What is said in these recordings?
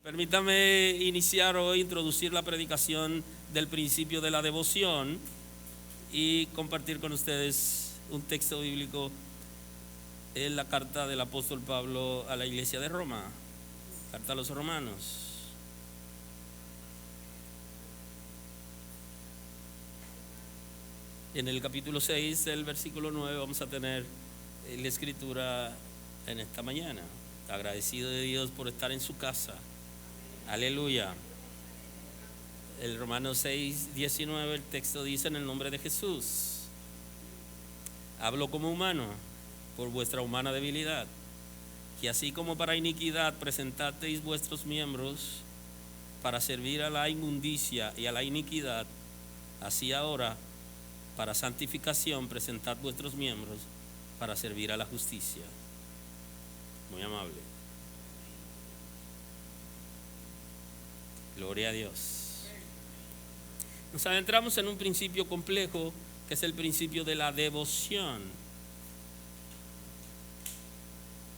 Permítame iniciar hoy, introducir la predicación del principio de la devoción y compartir con ustedes un texto bíblico en la carta del apóstol Pablo a la iglesia de Roma, carta a los romanos. En el capítulo 6, el versículo 9, vamos a tener la escritura en esta mañana. Agradecido de Dios por estar en su casa. Aleluya. El Romanos 6, 19, el texto dice: en el nombre de Jesús, hablo como humano por vuestra humana debilidad, que así como para iniquidad presentasteis vuestros miembros para servir a la inmundicia y a la iniquidad, así ahora para santificación presentad vuestros miembros para servir a la justicia. Muy amable. Gloria a Dios. Nos adentramos en un principio complejo que es el principio de la devoción,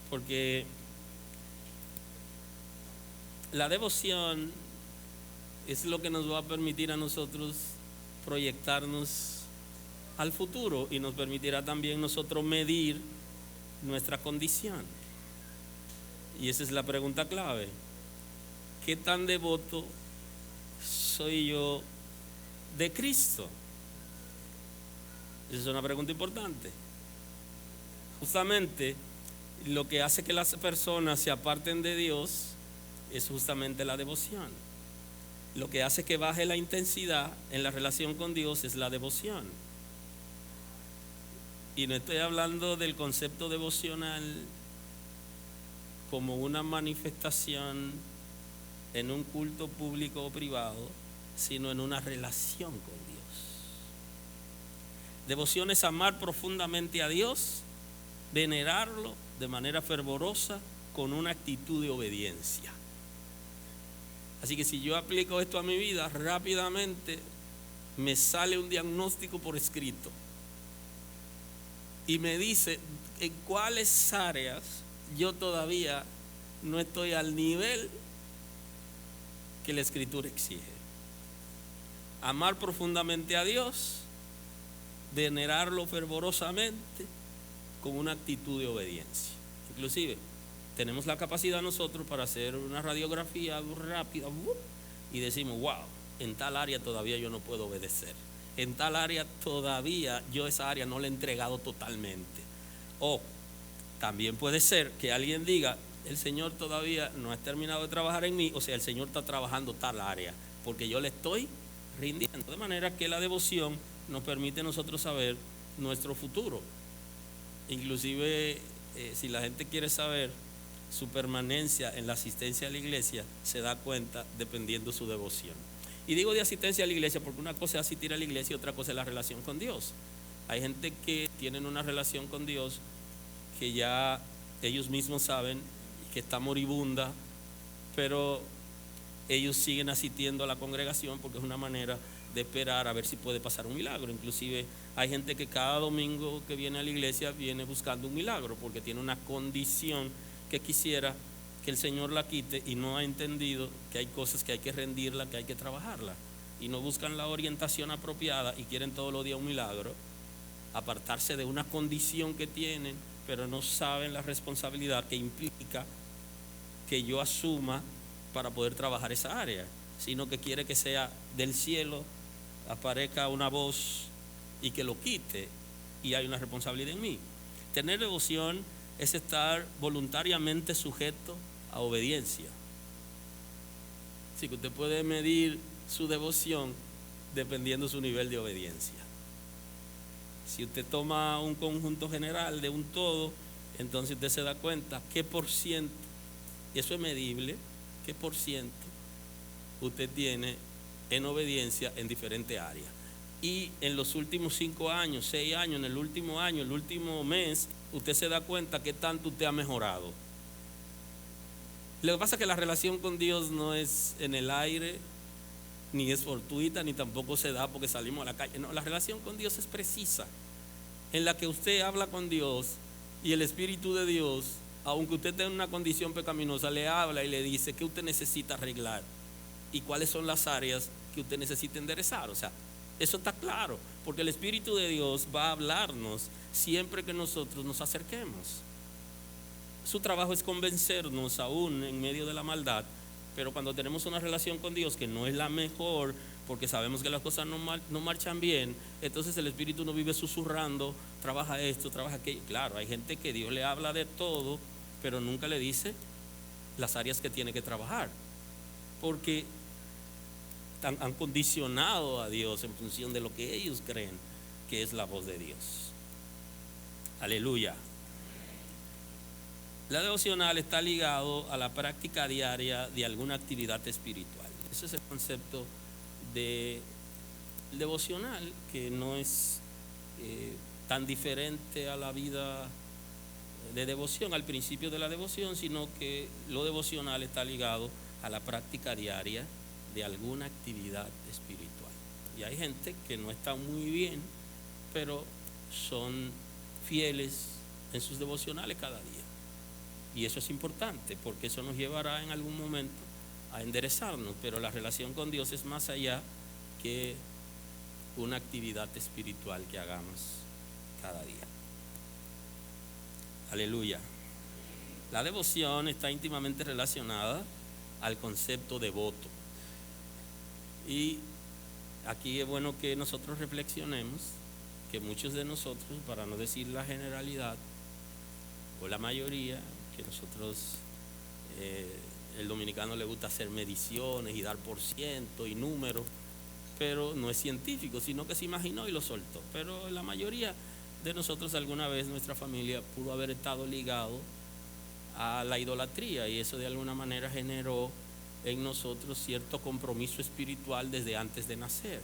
porque la devoción es lo que nos va a permitir a nosotros proyectarnos al futuro y nos permitirá también nosotros medir nuestra condición. Y esa es la pregunta clave: ¿qué tan devoto soy yo de Cristo? Esa es una pregunta importante. Justamente lo que hace que las personas se aparten de Dios es justamente la devoción. Lo que hace que baje la intensidad en la relación con Dios es la devoción. Y no estoy hablando del concepto devocional como una manifestación en un culto público o privado, sino en una relación con Dios. Devoción es amar profundamente a Dios, venerarlo de manera fervorosa con una actitud de obediencia. Así que si yo aplico esto a mi vida, rápidamente me sale un diagnóstico por escrito y me dice en cuáles áreas yo todavía no estoy al nivel que la Escritura exige. Amar profundamente a Dios, venerarlo fervorosamente con una actitud de obediencia. Inclusive tenemos la capacidad nosotros para hacer una radiografía rápida y decimos: wow, en tal área todavía yo no puedo obedecer, en tal área todavía yo esa área no la he entregado totalmente. O también puede ser que alguien diga: el Señor todavía no ha terminado de trabajar en mí, o sea, el Señor está trabajando tal área porque yo le estoy rindiendo. De manera que la devoción nos permite a nosotros saber nuestro futuro. Inclusive si la gente quiere saber su permanencia en la asistencia a la iglesia, se da cuenta dependiendo su devoción. Y digo de asistencia a la iglesia porque una cosa es asistir a la iglesia y otra cosa es la relación con Dios. Hay gente que tienen una relación con Dios que ya ellos mismos saben que está moribunda, pero ellos siguen asistiendo a la congregación porque es una manera de esperar a ver si puede pasar un milagro. Inclusive hay gente que cada domingo que viene a la iglesia viene buscando un milagro porque tiene una condición que quisiera que el Señor la quite y no ha entendido que hay cosas que hay que rendirla, que hay que trabajarla, y no buscan la orientación apropiada y quieren todos los días un milagro, apartarse de una condición que tienen, pero no saben la responsabilidad que implica que yo asuma para poder trabajar esa área, sino que quiere que sea del cielo aparezca una voz y que lo quite, y hay una responsabilidad en mí. Tener devoción es estar voluntariamente sujeto a obediencia. Así que usted puede medir su devoción dependiendo de su nivel de obediencia. Si usted toma un conjunto general de un todo, entonces usted se da cuenta qué por ciento, y eso es medible, qué por ciento usted tiene en obediencia en diferentes áreas. Y en los últimos 5 años, 6 años, en el último año, el último mes, usted se da cuenta qué tanto usted ha mejorado. Lo que pasa es que la relación con Dios no es en el aire, ni es fortuita, ni tampoco se da porque salimos a la calle. No, la relación con Dios es precisa, en la que usted habla con Dios y el Espíritu de Dios aunque usted esté en una condición pecaminosa, le habla y le dice qué usted necesita arreglar y cuáles son las áreas que usted necesita enderezar. O sea, eso está claro, porque el Espíritu de Dios va a hablarnos siempre que nosotros nos acerquemos. Su trabajo es convencernos aún en medio de la maldad, pero cuando tenemos una relación con Dios que no es la mejor, porque sabemos que las cosas no marchan bien, entonces el Espíritu no vive susurrando, trabaja esto, trabaja aquello. Claro, hay gente que Dios le habla de todo, pero nunca le dice las áreas que tiene que trabajar, porque han condicionado a Dios en función de lo que ellos creen que es la voz de Dios. Aleluya. La devocional está ligado a la práctica diaria de alguna actividad espiritual. Ese es el concepto de devocional, que no es tan diferente a la vida de devoción, al principio de la devoción, sino que lo devocional está ligado a la práctica diaria de alguna actividad espiritual. Y hay gente que no está muy bien, pero son fieles en sus devocionales cada día. Y eso es importante, porque eso nos llevará en algún momento a enderezarnos, pero la relación con Dios es más allá que una actividad espiritual que hagamos cada día. Aleluya. La devoción está íntimamente relacionada al concepto de voto. Y aquí es bueno que nosotros reflexionemos que muchos de nosotros, para no decir la generalidad o la mayoría, que nosotros, el dominicano le gusta hacer mediciones y dar por ciento y números, pero no es científico, sino que se imaginó y lo soltó. Pero la mayoría de nosotros alguna vez, nuestra familia pudo haber estado ligado a la idolatría, y eso de alguna manera generó en nosotros cierto compromiso espiritual desde antes de nacer.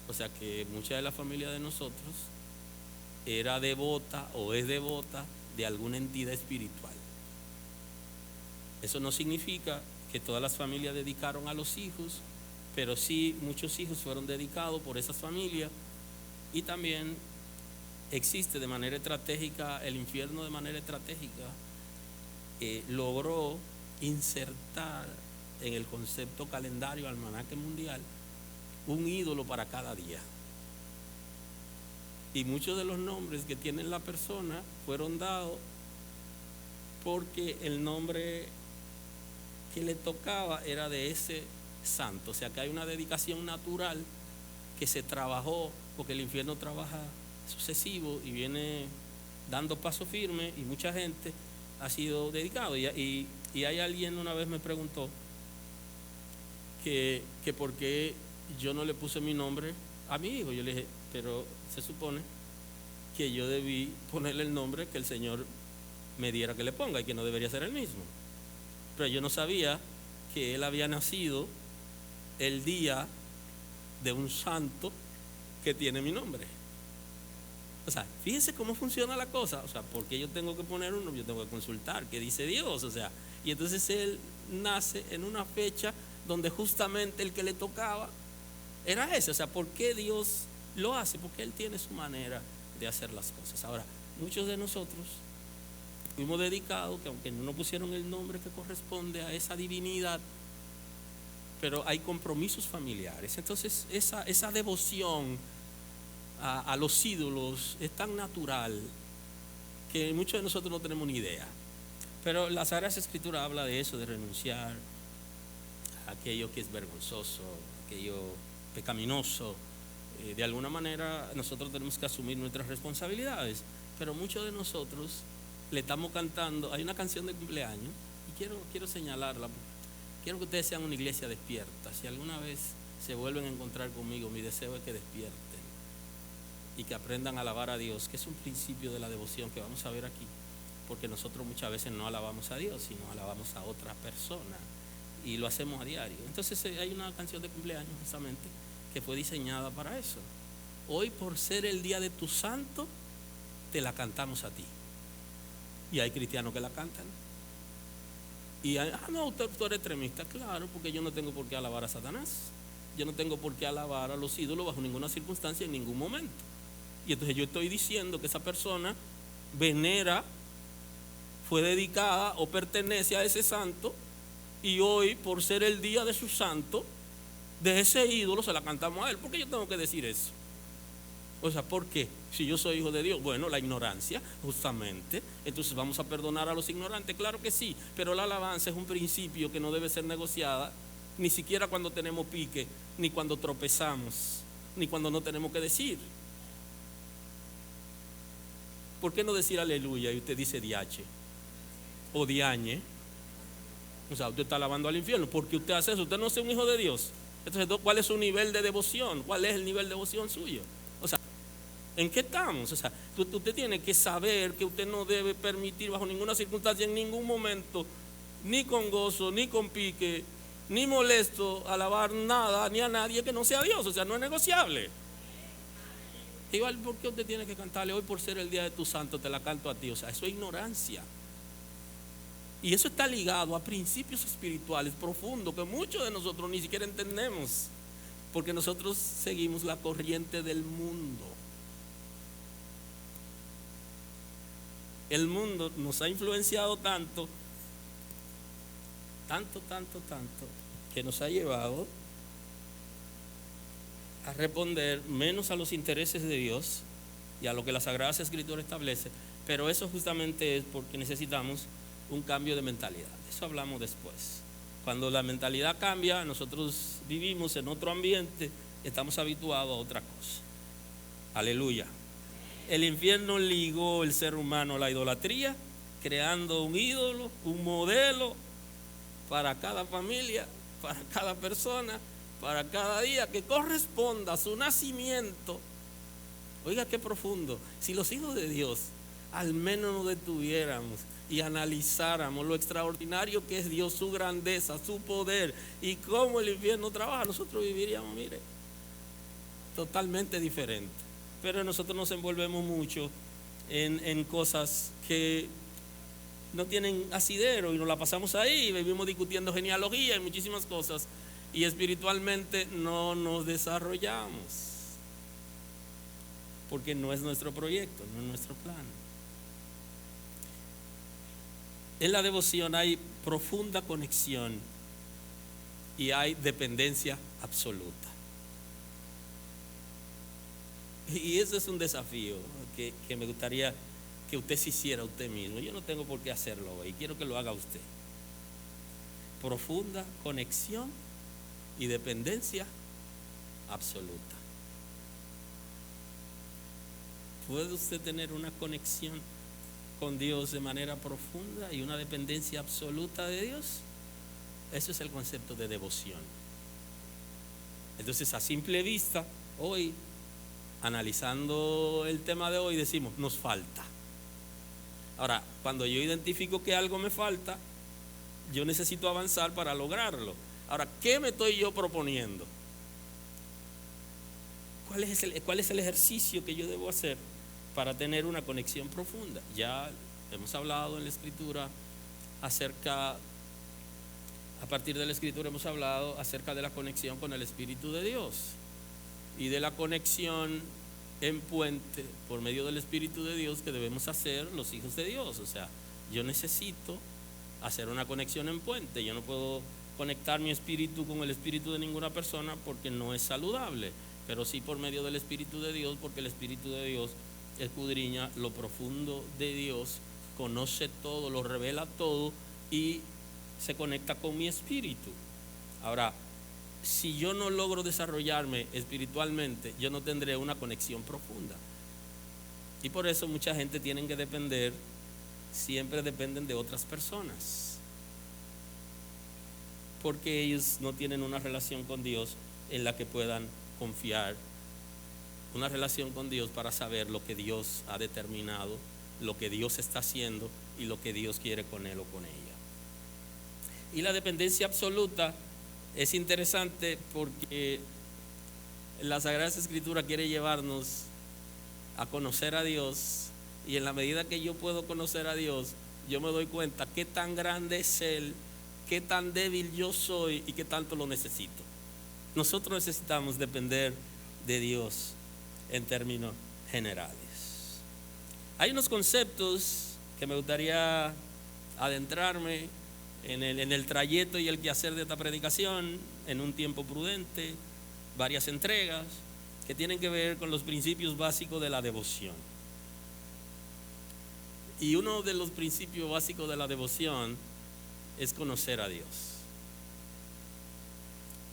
O sea que mucha de la familia de nosotros era devota o es devota de alguna entidad espiritual. Eso no significa que todas las familias dedicaron a los hijos, pero sí muchos hijos fueron dedicados por esas familias. Y también existe de manera estratégica, el infierno de manera estratégica logró insertar en el concepto calendario almanaque mundial un ídolo para cada día. Y muchos de los nombres que tiene la persona fueron dados porque el nombre que le tocaba era de ese santo. O sea que hay una dedicación natural que se trabajó, porque el infierno trabaja sucesivo y viene dando paso firme, y mucha gente ha sido dedicado. Y hay alguien una vez me preguntó que por qué yo no le puse mi nombre a mi hijo. Yo le dije, pero se supone que yo debí ponerle el nombre que el Señor me diera que le ponga, y que no debería ser el mismo. Pero yo no sabía que él había nacido el día de un santo que tiene mi nombre. O sea, fíjense cómo funciona la cosa. O sea, ¿por qué yo tengo que poner uno? Yo tengo que consultar qué dice Dios. O sea, y entonces él nace en una fecha donde justamente el que le tocaba era ese. O sea, ¿por qué Dios lo hace? Porque Él tiene su manera de hacer las cosas. Ahora, muchos de nosotros fuimos dedicados, que aunque no nos pusieron el nombre que corresponde a esa divinidad, pero hay compromisos familiares. Entonces esa devoción a los ídolos es tan natural que muchos de nosotros no tenemos ni idea. Pero la Sagrada Escritura habla de eso, de renunciar a aquello que es vergonzoso, aquello pecaminoso. De alguna manera nosotros tenemos que asumir nuestras responsabilidades, pero muchos de nosotros le estamos cantando. Hay una canción de cumpleaños y quiero señalarla. Quiero que ustedes sean una iglesia despierta. Si alguna vez se vuelven a encontrar conmigo, mi deseo es que despierten y que aprendan a alabar a Dios, que es un principio de la devoción que vamos a ver aquí, porque nosotros muchas veces no alabamos a Dios, sino alabamos a otra persona, y lo hacemos a diario. Entonces hay una canción de cumpleaños justamente que fue diseñada para eso. Hoy, por ser el día de tu santo, te la cantamos a ti. Y hay cristianos que la cantan. Y no, tú eres extremista. Claro, porque yo no tengo por qué alabar a Satanás. Yo no tengo por qué alabar a los ídolos bajo ninguna circunstancia, en ningún momento. Y entonces yo estoy diciendo que esa persona venera fue dedicada o pertenece a ese santo, y hoy, por ser el día de su santo, de ese ídolo se la cantamos a él. ¿Por qué yo tengo que decir eso? O sea, ¿por qué? Si yo soy hijo de Dios. Bueno, la ignorancia, justamente. Entonces, ¿vamos a perdonar a los ignorantes? Claro que sí, pero la alabanza es un principio que no debe ser negociada, ni siquiera cuando tenemos pique, ni cuando tropezamos, ni cuando no tenemos que decir. ¿Por qué no decir aleluya y usted dice diache o diañe? O sea, usted está alabando al infierno. ¿Porque usted hace eso? Usted no es un hijo de Dios. Entonces, ¿cuál es su nivel de devoción? ¿Cuál es el nivel de devoción suyo? O sea, ¿en qué estamos? O sea, usted tiene que saber que usted no debe permitir bajo ninguna circunstancia, en ningún momento, ni con gozo, ni con pique, ni molesto, alabar nada, ni a nadie que no sea Dios. O sea, no es negociable. Igual, ¿por qué usted tiene que cantarle hoy por ser el día de tu santo? Te la canto a ti. O sea, eso es ignorancia. Y eso está ligado a principios espirituales profundos que muchos de nosotros ni siquiera entendemos, porque nosotros seguimos la corriente del mundo. El mundo nos ha influenciado tanto, que nos ha llevado a responder menos a los intereses de Dios y a lo que la Sagrada Escritura establece. Pero eso justamente es porque necesitamos un cambio de mentalidad. Eso hablamos después. Cuando la mentalidad cambia, nosotros vivimos en otro ambiente, estamos habituados a otra cosa. Aleluya. El infierno ligó el ser humano a la idolatría, creando un ídolo, un modelo para cada familia, para cada persona, para cada día, que corresponda a su nacimiento. Oiga qué profundo. Si los hijos de Dios al menos nos detuviéramos y analizáramos lo extraordinario que es Dios, su grandeza, su poder y cómo el infierno trabaja, nosotros viviríamos, mire, totalmente diferente. Pero nosotros nos envolvemos mucho en cosas que no tienen asidero y nos la pasamos ahí, vivimos discutiendo genealogía y muchísimas cosas, y espiritualmente no nos desarrollamos, porque no es nuestro proyecto, no es nuestro plan. En la devoción hay profunda conexión y hay dependencia absoluta. Y eso es un desafío que me gustaría que usted se hiciera usted mismo. Yo no tengo por qué hacerlo hoy, quiero que lo haga usted. Profunda conexión y dependencia absoluta. ¿Puede usted tener una conexión con Dios de manera profunda y una dependencia absoluta de Dios? Eso es el concepto de devoción. Entonces, a simple vista, hoy, analizando el tema de hoy, decimos, nos falta. Ahora, cuando yo identifico que algo me falta, yo necesito avanzar para lograrlo. Ahora, ¿qué me estoy yo proponiendo? ¿Cuál es el ejercicio que yo debo hacer para tener una conexión profunda? Ya hemos hablado en la Escritura a partir de la Escritura hemos hablado acerca de la conexión con el Espíritu de Dios y de la conexión en puente por medio del Espíritu de Dios que debemos hacer los hijos de Dios. O sea, yo necesito hacer una conexión en puente. Yo no puedo conectar mi espíritu con el espíritu de ninguna persona porque no es saludable, pero sí por medio del Espíritu de Dios, porque el Espíritu de Dios escudriña lo profundo de Dios, conoce todo, lo revela todo y se conecta con mi espíritu. Ahora, si yo no logro desarrollarme espiritualmente, yo no tendré una conexión profunda. Y por eso mucha gente tiene que depender, siempre dependen de otras personas, porque ellos no tienen una relación con Dios en la que puedan confiar, una relación con Dios para saber lo que Dios ha determinado, lo que Dios está haciendo y lo que Dios quiere con él o con ella. Y la dependencia absoluta es interesante porque la Sagrada Escritura quiere llevarnos a conocer a Dios, y en la medida que yo puedo conocer a Dios, yo me doy cuenta qué tan grande es Él, qué tan débil yo soy y qué tanto lo necesito. Nosotros necesitamos depender de Dios en términos generales. Hay unos conceptos que me gustaría adentrarme en el trayecto y el quehacer de esta predicación en un tiempo prudente, varias entregas que tienen que ver con los principios básicos de la devoción. Y uno de los principios básicos de la devoción es conocer a Dios.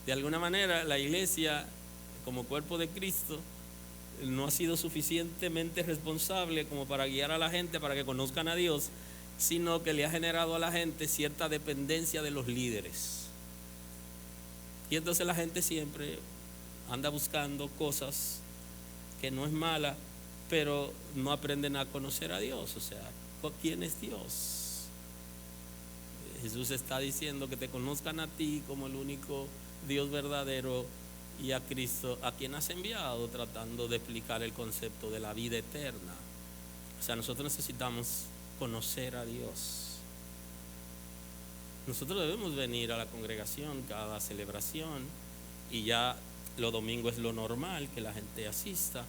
De alguna manera, la iglesia, como cuerpo de Cristo, no ha sido suficientemente responsable como para guiar a la gente para que conozcan a Dios, sino que le ha generado a la gente cierta dependencia de los líderes. Y entonces la gente siempre anda buscando cosas que no es mala, pero no aprenden a conocer a Dios. O sea, ¿quién es Dios? Jesús está diciendo que te conozcan a ti como el único Dios verdadero y a Cristo a quien has enviado, tratando de explicar el concepto de la vida eterna. O sea, nosotros necesitamos conocer a Dios. Nosotros debemos venir a la congregación cada celebración y ya los domingos es lo normal que la gente asista,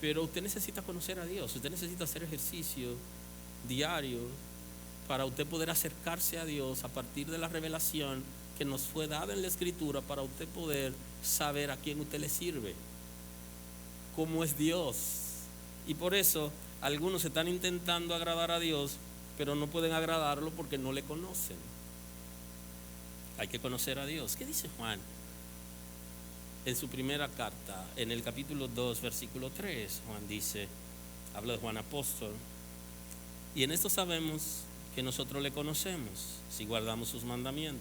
pero usted necesita conocer a Dios, usted necesita hacer ejercicio diario para usted poder acercarse a Dios a partir de la revelación que nos fue dada en la Escritura, para usted poder saber a quién usted le sirve, cómo es Dios. Y por eso algunos están intentando agradar a Dios, pero no pueden agradarlo porque no le conocen. Hay que conocer a Dios. ¿Qué dice Juan en su primera carta? En el capítulo 2, versículo 3, Juan dice, habla de Juan apóstol: y en esto sabemos que nosotros le conocemos, si guardamos sus mandamientos.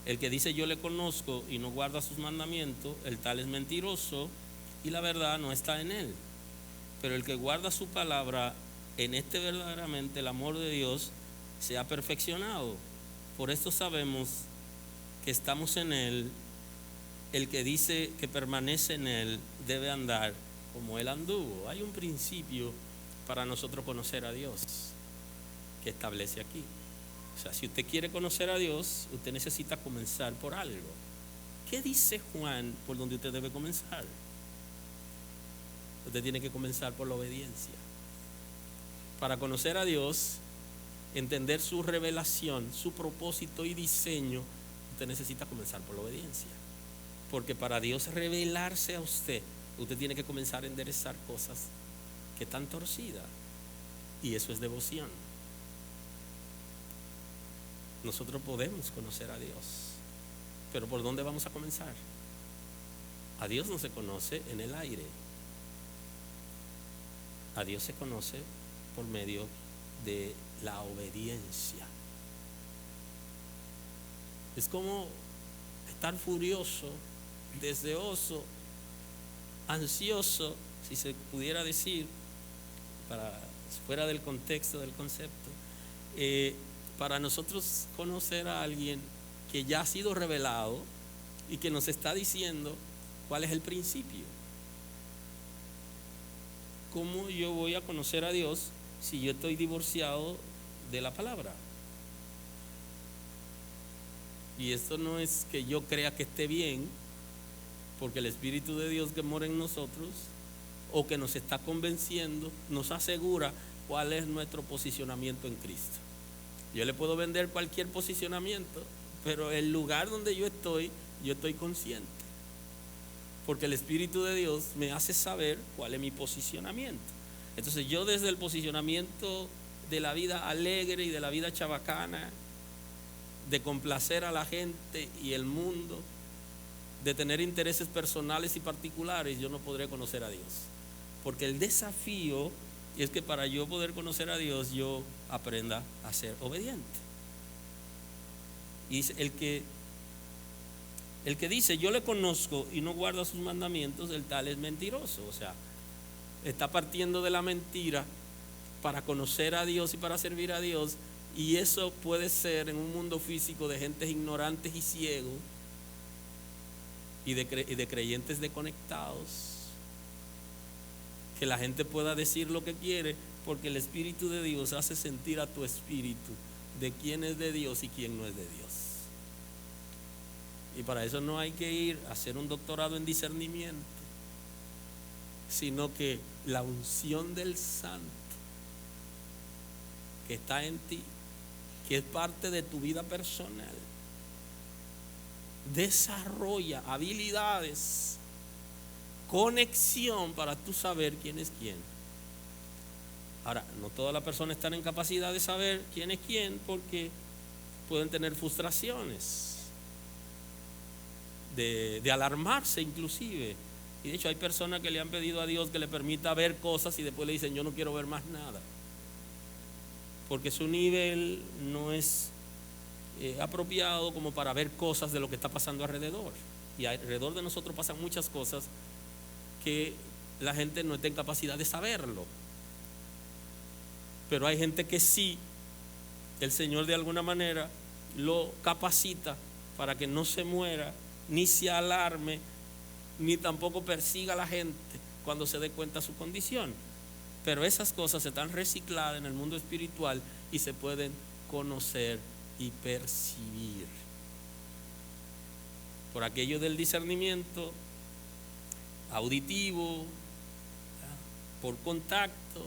El que dice yo le conozco y no guarda sus mandamientos, el tal es mentiroso y la verdad no está en él. Pero el que guarda su palabra, en este verdaderamente el amor de Dios se ha perfeccionado. Por esto sabemos que estamos en él. El que dice que permanece en él debe andar como él anduvo. Hay un principio para nosotros conocer a Dios que establece aquí. O sea, si usted quiere conocer a Dios, usted necesita comenzar por algo. ¿Qué dice Juan por donde usted debe comenzar? Usted tiene que comenzar por la obediencia. Para conocer a Dios, entender su revelación, su propósito y diseño, usted necesita comenzar por la obediencia. Porque para Dios revelarse a usted, usted tiene que comenzar a enderezar cosas que están torcidas. Y eso es devoción. Nosotros podemos conocer a Dios, pero ¿por dónde vamos a comenzar? A Dios no se conoce en el aire. A Dios se conoce por medio de la obediencia. Es como estar furioso, deseoso, ansioso, si se pudiera decir, fuera del contexto del concepto, para nosotros conocer a alguien que ya ha sido revelado y que nos está diciendo cuál es el principio. ¿Cómo yo voy a conocer a Dios si yo estoy divorciado de la palabra? Y esto no es que yo crea que esté bien, porque el Espíritu de Dios que mora en nosotros o que nos está convenciendo nos asegura cuál es nuestro posicionamiento en Cristo. Yo le puedo vender cualquier posicionamiento, pero el lugar donde yo estoy consciente, porque el Espíritu de Dios me hace saber cuál es mi posicionamiento. Entonces yo, desde el posicionamiento de la vida alegre y de la vida chabacana, de complacer a la gente y el mundo, de tener intereses personales y particulares, yo no podré conocer a Dios. Porque el desafío es que para yo poder conocer a Dios, yo aprenda a ser obediente. Y el que dice yo le conozco y no guarda sus mandamientos, el tal es mentiroso. O sea, está partiendo de la mentira para conocer a Dios y para servir a Dios. Y eso puede ser en un mundo físico de gentes ignorantes y ciegos y de creyentes desconectados, que la gente pueda decir lo que quiere, porque el Espíritu de Dios hace sentir a tu espíritu de quién es de Dios y quién no es de Dios. Y para eso no hay que ir a hacer un doctorado en discernimiento, sino que la unción del Santo que está en ti que es parte de tu vida personal. Desarrolla habilidades, conexión para tú saber quién es quién. Ahora, no todas las personas están en capacidad de saber quién es quién porque pueden tener frustraciones, de alarmarse inclusive. Y de hecho hay personas que le han pedido a Dios que le permita ver cosas y después le dicen yo no quiero ver más nada, porque su nivel no es apropiado como para ver cosas de lo que está pasando alrededor. Y alrededor de nosotros pasan muchas cosas que la gente no está en capacidad de saberlo. Pero hay gente que sí, el Señor de alguna manera lo capacita para que no se muera, ni se alarme, ni tampoco persiga a la gente cuando se dé cuenta de su condición. Pero esas cosas están recicladas en el mundo espiritual y se pueden conocer y percibir. Por aquello del discernimiento auditivo, por contacto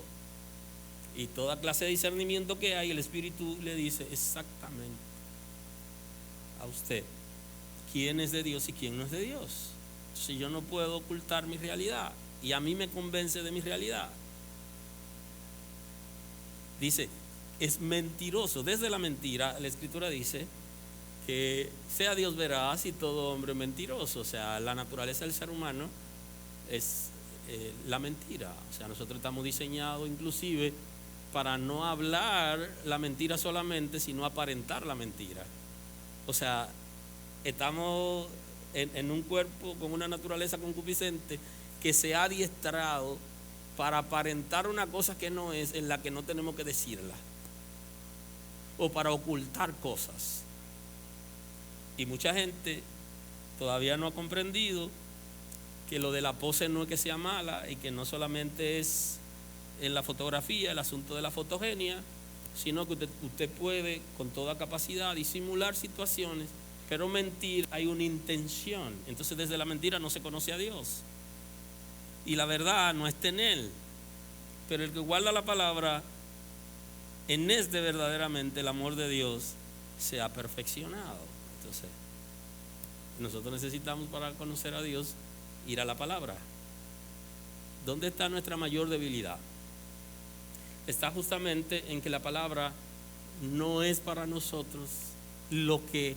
y toda clase de discernimiento que hay, el Espíritu le dice exactamente a usted quién es de Dios y quién no es de Dios. Si yo no puedo ocultar mi realidad y a mí me convence de mi realidad. Dice, es mentiroso. Desde la mentira, la Escritura dice que sea Dios veraz y todo hombre mentiroso. O sea, la naturaleza del ser humano es la mentira. O sea, nosotros estamos diseñados inclusive para no hablar la mentira solamente, sino aparentar la mentira. O sea, estamos en un cuerpo con una naturaleza concupiscente que se ha adiestrado para aparentar una cosa que no es, en la que no tenemos que decirla, o para ocultar cosas. Y mucha gente todavía no ha comprendido que lo de la pose no es que sea mala y que no solamente es en la fotografía el asunto de la fotogenia, sino que usted puede con toda capacidad disimular situaciones, pero mentir hay una intención. Entonces desde la mentira no se conoce a Dios y la verdad no está en Él. Pero el que guarda la palabra, en este verdaderamente el amor de Dios se ha perfeccionado. Entonces nosotros necesitamos, para conocer a Dios, ir a la palabra. ¿Dónde está nuestra mayor debilidad? Está justamente en que la palabra no es para nosotros lo que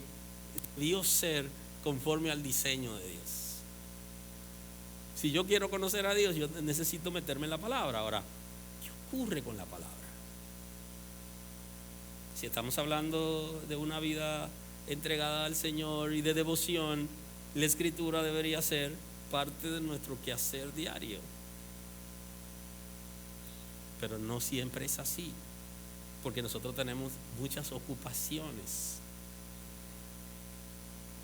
debió ser conforme al diseño de Dios. Si yo quiero conocer a Dios, yo necesito meterme en la palabra. Ahora, ¿qué ocurre con la palabra? Si estamos hablando de una vida entregada al Señor y de devoción, la Escritura debería ser parte de nuestro quehacer diario. Pero no siempre es así, porque nosotros tenemos muchas ocupaciones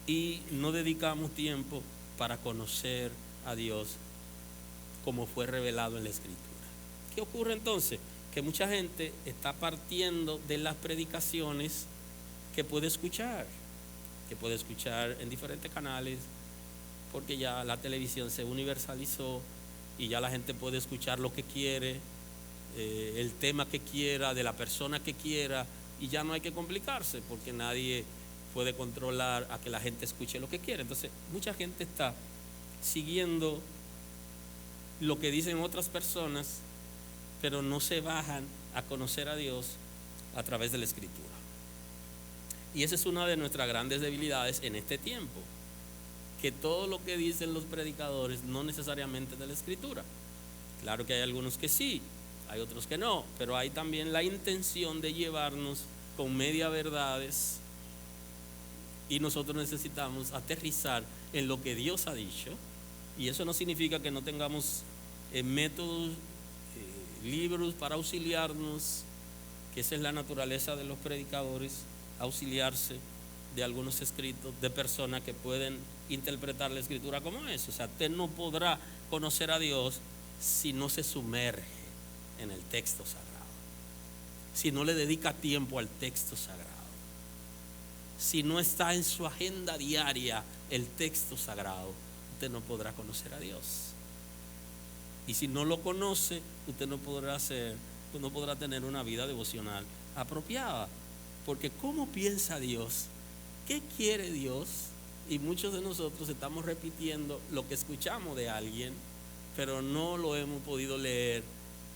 y no dedicamos tiempo para conocer a Dios como fue revelado en la Escritura. ¿Qué ocurre entonces? Que mucha gente está partiendo de las predicaciones que puede escuchar en diferentes canales, porque ya la televisión se universalizó y ya la gente puede escuchar lo que quiere, el tema que quiera, de la persona que quiera, y ya no hay que complicarse porque nadie puede controlar a que la gente escuche lo que quiere. Entonces mucha gente está siguiendo lo que dicen otras personas, pero no se bajan a conocer a Dios a través de la Escritura. Y esa es una de nuestras grandes debilidades en este tiempo, que todo lo que dicen los predicadores no necesariamente es de la Escritura. Claro que hay algunos que sí, hay otros que no, pero hay también la intención de llevarnos con media verdades, y nosotros necesitamos aterrizar en lo que Dios ha dicho. Y eso no significa que no tengamos métodos, libros para auxiliarnos, que esa es la naturaleza de los predicadores, auxiliarse de algunos escritos de personas que pueden interpretar la Escritura como eso. O sea, usted no podrá conocer a Dios si no se sumerge en el texto sagrado, si no le dedica tiempo al texto sagrado, si no está en su agenda diaria el texto sagrado, usted no podrá conocer a Dios. Y si no lo conoce, usted no podrá tener una vida devocional apropiada. Porque ¿cómo piensa Dios? ¿Qué quiere Dios? Y muchos de nosotros estamos repitiendo lo que escuchamos de alguien, pero no lo hemos podido leer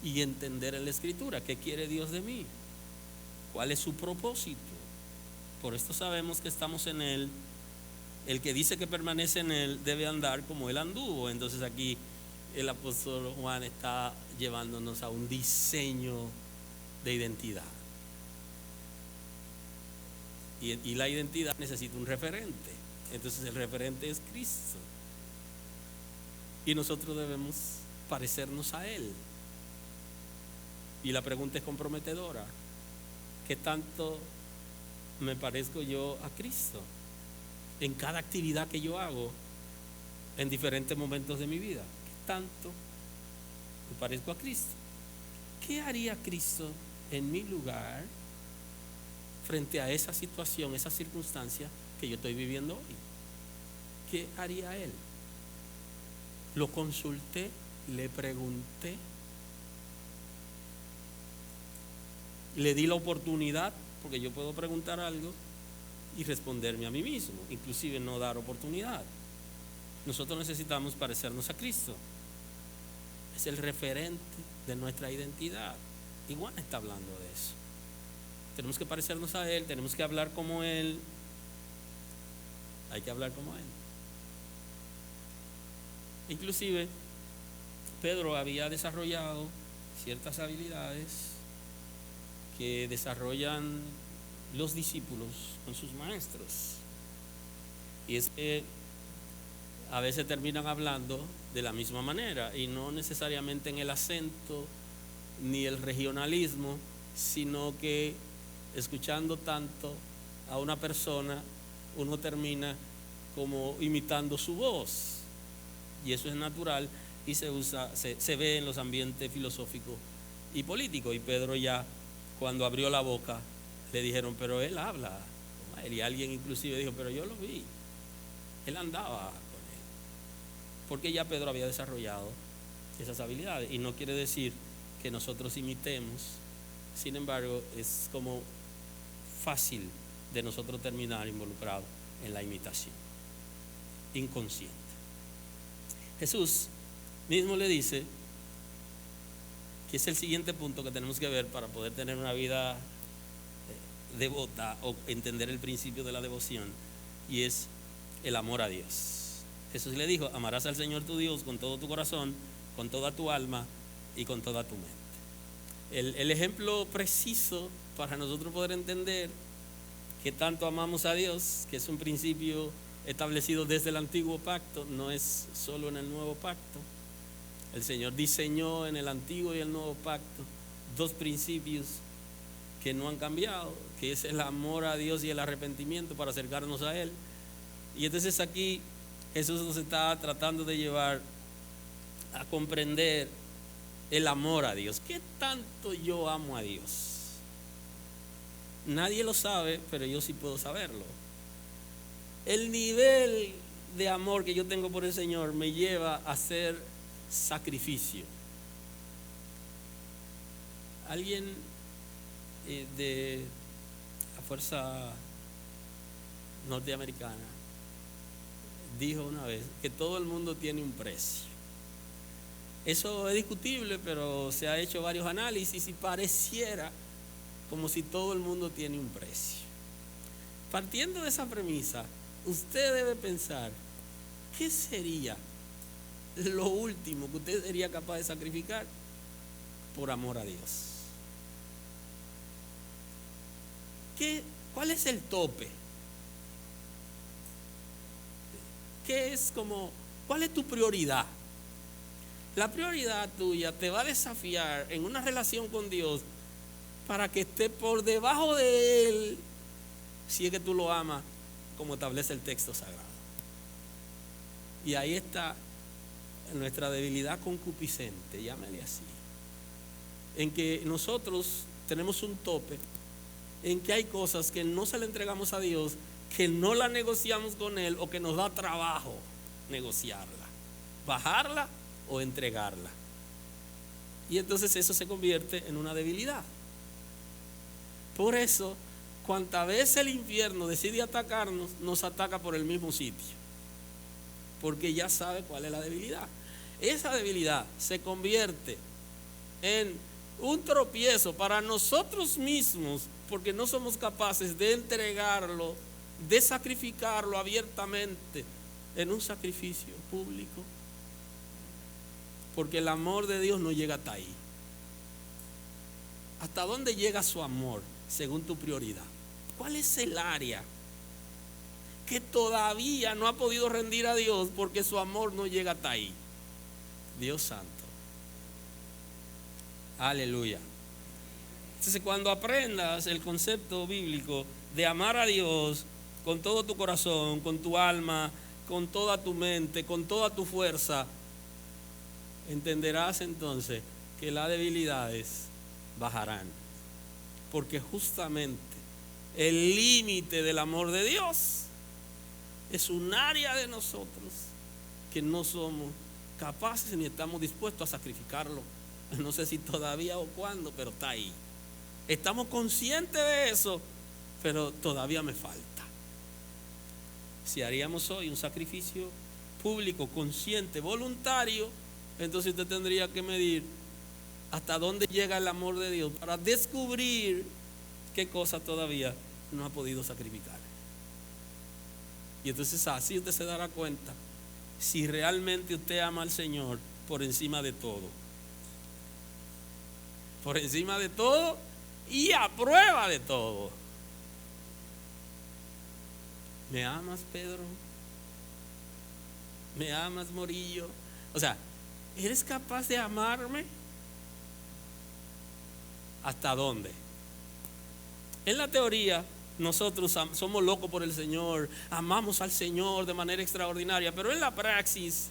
y entender en la Escritura. ¿Qué quiere Dios de mí? ¿Cuál es su propósito? Por esto sabemos que estamos en Él. El que dice que permanece en Él debe andar como Él anduvo. Entonces aquí el apóstol Juan está llevándonos a un diseño de identidad. Y la identidad necesita un referente. Entonces el referente es Cristo. Y nosotros debemos parecernos a Él. Y la pregunta es comprometedora. ¿Qué tanto me parezco yo a Cristo? En cada actividad que yo hago, en diferentes momentos de mi vida. ¿Qué tanto me parezco a Cristo? ¿Qué haría Cristo en mi lugar frente a esa situación, esa circunstancia que yo estoy viviendo hoy? ¿Qué haría Él? Lo consulté, le pregunté, le di la oportunidad, porque yo puedo preguntar algo y responderme a mí mismo, inclusive no dar oportunidad. Nosotros necesitamos parecernos a Cristo. Es el referente de nuestra identidad. Y Juan está hablando de eso. Tenemos que parecernos a Él, tenemos que hablar como Él. Hay que hablar como Él. Inclusive, Pedro había desarrollado ciertas habilidades que desarrollan los discípulos con sus maestros. Y es que a veces terminan hablando de la misma manera, y no necesariamente en el acento ni el regionalismo, sino que escuchando tanto a una persona, uno termina como imitando su voz. Y eso es natural y se ve en los ambientes filosóficos y políticos. Y Pedro, ya cuando abrió la boca, le dijeron, pero él habla. Y alguien inclusive dijo, pero yo lo vi, él andaba con él. Porque ya Pedro había desarrollado esas habilidades. Y no quiere decir que nosotros imitemos. Sin embargo, es como fácil de nosotros terminar involucrados en la imitación inconsciente. Jesús mismo le dice, que es el siguiente punto que tenemos que ver para poder tener una vida devota o entender el principio de la devoción, y es el amor a Dios. Jesús le dijo, amarás al Señor tu Dios con todo tu corazón, con toda tu alma y con toda tu mente. El ejemplo preciso para nosotros poder entender que tanto amamos a Dios, que es un principio establecido desde el antiguo pacto, no es solo en el nuevo pacto. El Señor diseñó en el antiguo y el nuevo pacto dos principios que no han cambiado, que es el amor a Dios y el arrepentimiento para acercarnos a Él. Y entonces aquí Jesús nos está tratando de llevar a comprender el amor a Dios. ¿Qué tanto yo amo a Dios? Nadie lo sabe, pero yo sí puedo saberlo. El nivel de amor que yo tengo por el Señor me lleva a hacer sacrificio. Alguien de la fuerza norteamericana dijo una vez que todo el mundo tiene un precio. Eso es discutible, pero se ha hecho varios análisis y pareciera como si todo el mundo tiene un precio. Partiendo de esa premisa, usted debe pensar, ¿qué sería lo último que usted sería capaz de sacrificar por amor a Dios? ¿Cuál es el tope? ¿Cuál es tu prioridad? La prioridad tuya te va a desafiar en una relación con Dios para que esté por debajo de Él, si es que tú lo amas, como establece el texto sagrado. Y ahí está nuestra debilidad concupiscente, llámale así, en que nosotros tenemos un tope, en que hay cosas que no se le entregamos a Dios, que no la negociamos con Él, o que nos da trabajo negociarla, bajarla o entregarla. Y entonces eso se convierte en una debilidad. Por eso, cuantas veces el infierno decide atacarnos, nos ataca por el mismo sitio, porque ya sabe cuál es la debilidad. Esa debilidad se convierte en un tropiezo para nosotros mismos, porque no somos capaces de entregarlo, de sacrificarlo abiertamente en un sacrificio público, porque el amor de Dios no llega hasta ahí. ¿Hasta dónde llega su amor según tu prioridad? ¿Cuál es el área que todavía no ha podido rendir a Dios porque su amor no llega hasta ahí? Dios santo. Aleluya. Entonces, cuando aprendas el concepto bíblico de amar a Dios con todo tu corazón, con tu alma, con toda tu mente, con toda tu fuerza, entenderás entonces que las debilidades bajarán, porque justamente el límite del amor de Dios es un área de nosotros que no somos capaces ni estamos dispuestos a sacrificarlo. No sé si todavía o cuándo, pero está ahí. Estamos conscientes de eso, pero todavía me falta. Si haríamos hoy un sacrificio público, consciente, voluntario, entonces usted tendría que medir hasta dónde llega el amor de Dios para descubrir qué cosa todavía no ha podido sacrificar. Y entonces así usted se dará cuenta si realmente usted ama al Señor por encima de todo. Por encima de todo y a prueba de todo. ¿Me amas, Pedro? ¿Me amas, Morillo? O sea, ¿eres capaz de amarme? ¿Hasta dónde? En la teoría, nosotros somos locos por el Señor, amamos al Señor de manera extraordinaria, pero en la praxis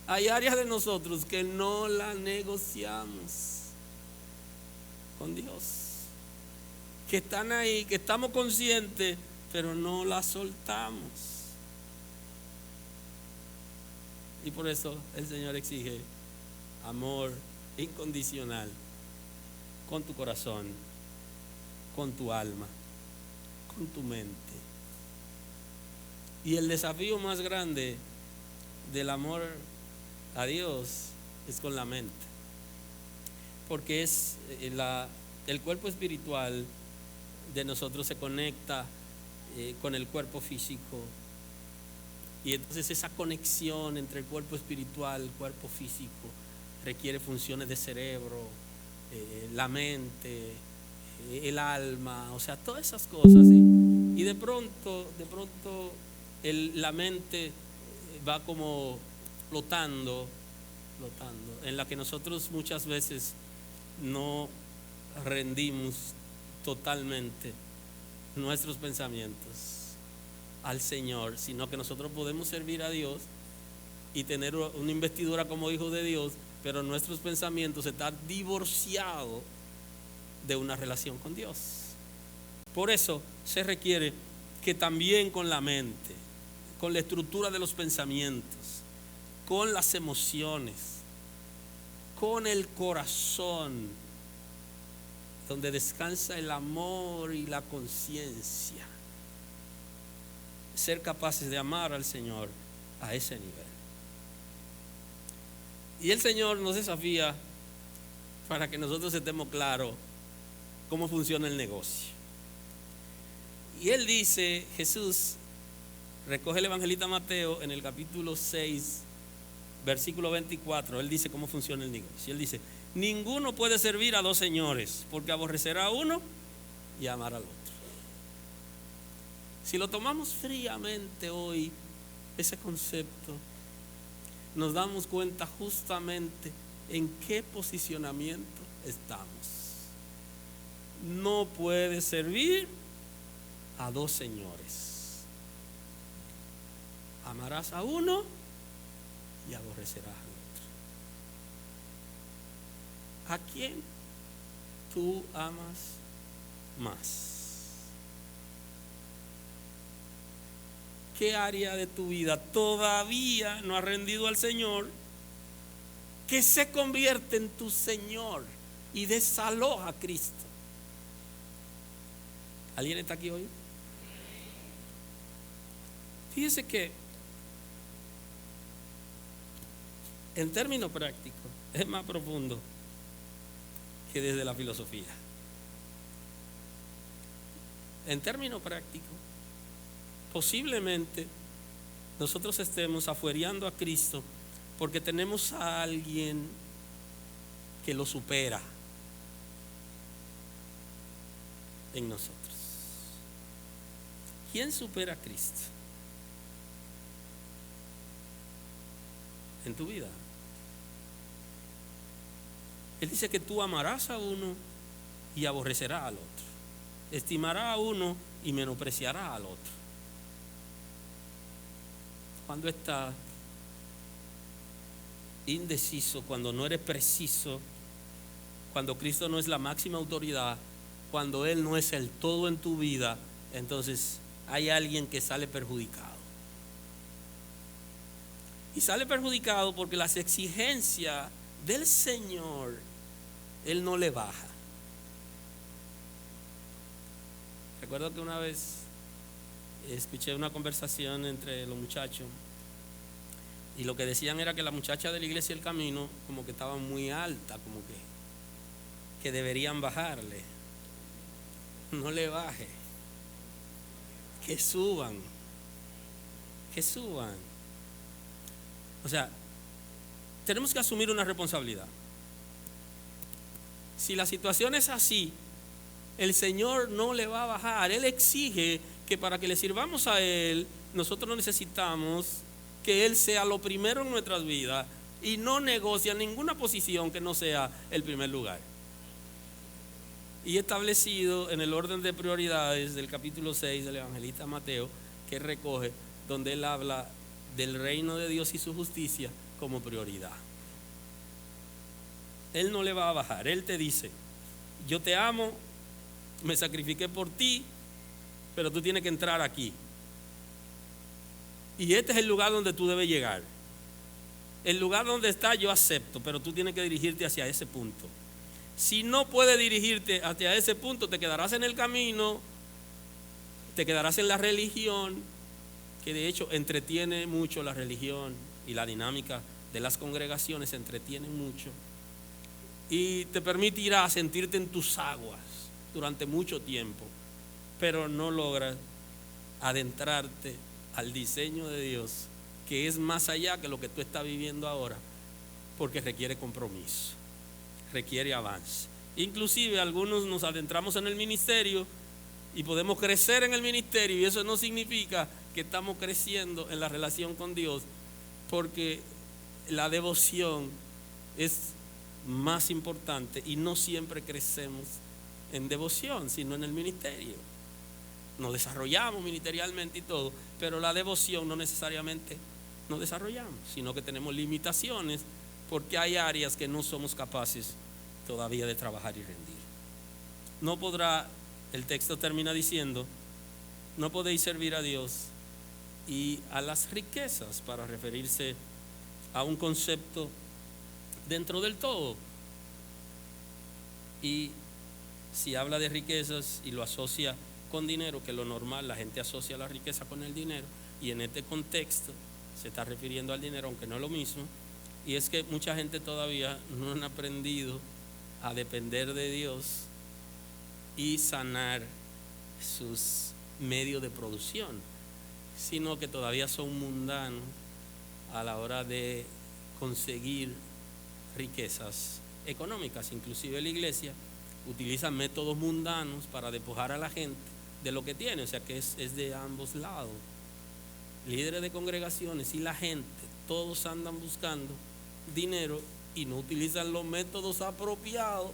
hay áreas de nosotros que no la negociamos con Dios, que están ahí, que estamos conscientes, pero no la soltamos. Y por eso el Señor exige amor incondicional con tu corazón, con tu alma, con tu mente. Y el desafío más grande del amor a Dios es con la mente, porque es el cuerpo espiritual de nosotros se conecta con el cuerpo físico, y entonces esa conexión entre el cuerpo espiritual y el cuerpo físico requiere funciones de cerebro, la mente, el alma, o sea, todas esas cosas, ¿sí? Y de pronto la mente va como flotando, en la que nosotros muchas veces no rendimos totalmente nuestros pensamientos al Señor, sino que nosotros podemos servir a Dios y tener una investidura como hijos de Dios, pero nuestros pensamientos están divorciados de una relación con Dios. Por eso se requiere que también con la mente, con la estructura de los pensamientos, con las emociones, con el corazón, donde descansa el amor y la conciencia, ser capaces de amar al Señor a ese nivel. Y el Señor nos desafía para que nosotros estemos claros cómo funciona el negocio. Y Él dice, Jesús recoge el evangelista Mateo en el capítulo 6, versículo 24. Él dice cómo funciona el negocio. Él dice: ninguno puede servir a dos señores, porque aborrecerá a uno y amará al otro. Si lo tomamos fríamente hoy, ese concepto, nos damos cuenta justamente en qué posicionamiento estamos. No puede servir a dos señores. Amarás a uno y aborrecerás al otro. ¿A quién tú amas más? ¿Qué área de tu vida todavía no ha rendido al Señor, que se convierte en tu Señor y desaloja a Cristo? ¿Alguien está aquí hoy? Fíjese que en términos prácticos es más profundo que desde la filosofía. En términos prácticos, posiblemente nosotros estemos afuereando a Cristo porque tenemos a alguien que lo supera en nosotros. ¿Quién supera a Cristo en tu vida? Él dice que tú amarás a uno y aborrecerás al otro, estimarás a uno y menospreciarás al otro. Cuando estás indeciso, cuando no eres preciso, cuando Cristo no es la máxima autoridad, cuando Él no es el todo en tu vida, entonces hay alguien que sale perjudicado. Y sale perjudicado porque las exigencias del Señor, Él no le baja. Recuerdo que una vez escuché una conversación entre los muchachos y lo que decían era que la muchacha de la iglesia El Camino como que estaba muy alta, como que deberían bajarle. No le baje, que suban. O sea, tenemos que asumir una responsabilidad. Si la situación es así, el Señor no le va a bajar. Él exige que para que le sirvamos a Él, nosotros necesitamos que Él sea lo primero en nuestras vidas y no negocia ninguna posición que no sea el primer lugar. Y establecido en el orden de prioridades del capítulo 6 del evangelista Mateo, que recoge, donde él habla del reino de Dios y su justicia como prioridad. Él no le va a bajar. Él te dice: yo te amo, me sacrifiqué por ti, pero tú tienes que entrar aquí. Y este es el lugar donde tú debes llegar. El lugar donde está yo acepto, pero tú tienes que dirigirte hacia ese punto. Si no puedes dirigirte hacia ese punto, te quedarás en el camino, te quedarás en la religión, que de hecho entretiene mucho la religión y la dinámica de las congregaciones, entretiene mucho y te permitirá sentirte en tus aguas durante mucho tiempo, pero no logras adentrarte al diseño de Dios, que es más allá que lo que tú estás viviendo ahora, porque requiere compromiso, requiere avance. Inclusive algunos nos adentramos en el ministerio y podemos crecer en el ministerio, y eso no significa que estamos creciendo en la relación con Dios, porque la devoción es más importante y no siempre crecemos en devoción, sino en el ministerio. Nos desarrollamos ministerialmente y todo, pero la devoción no necesariamente nos desarrollamos, sino que tenemos limitaciones porque hay áreas que no somos capaces todavía de trabajar y rendir. No podrá, el texto termina diciendo, no podéis servir a Dios y a las riquezas, para referirse a un concepto dentro del todo. Y si habla de riquezas y lo asocia con dinero, que lo normal, la gente asocia la riqueza con el dinero, y en este contexto se está refiriendo al dinero, aunque no es lo mismo. Y es que mucha gente todavía no han aprendido a depender de Dios y sanar sus medios de producción, sino que todavía son mundanos a la hora de conseguir riquezas económicas. Inclusive la iglesia utiliza métodos mundanos para despojar a la gente de lo que tiene, o sea que es de ambos lados. Líderes de congregaciones y la gente, todos andan buscando dinero y no utilizan los métodos apropiados,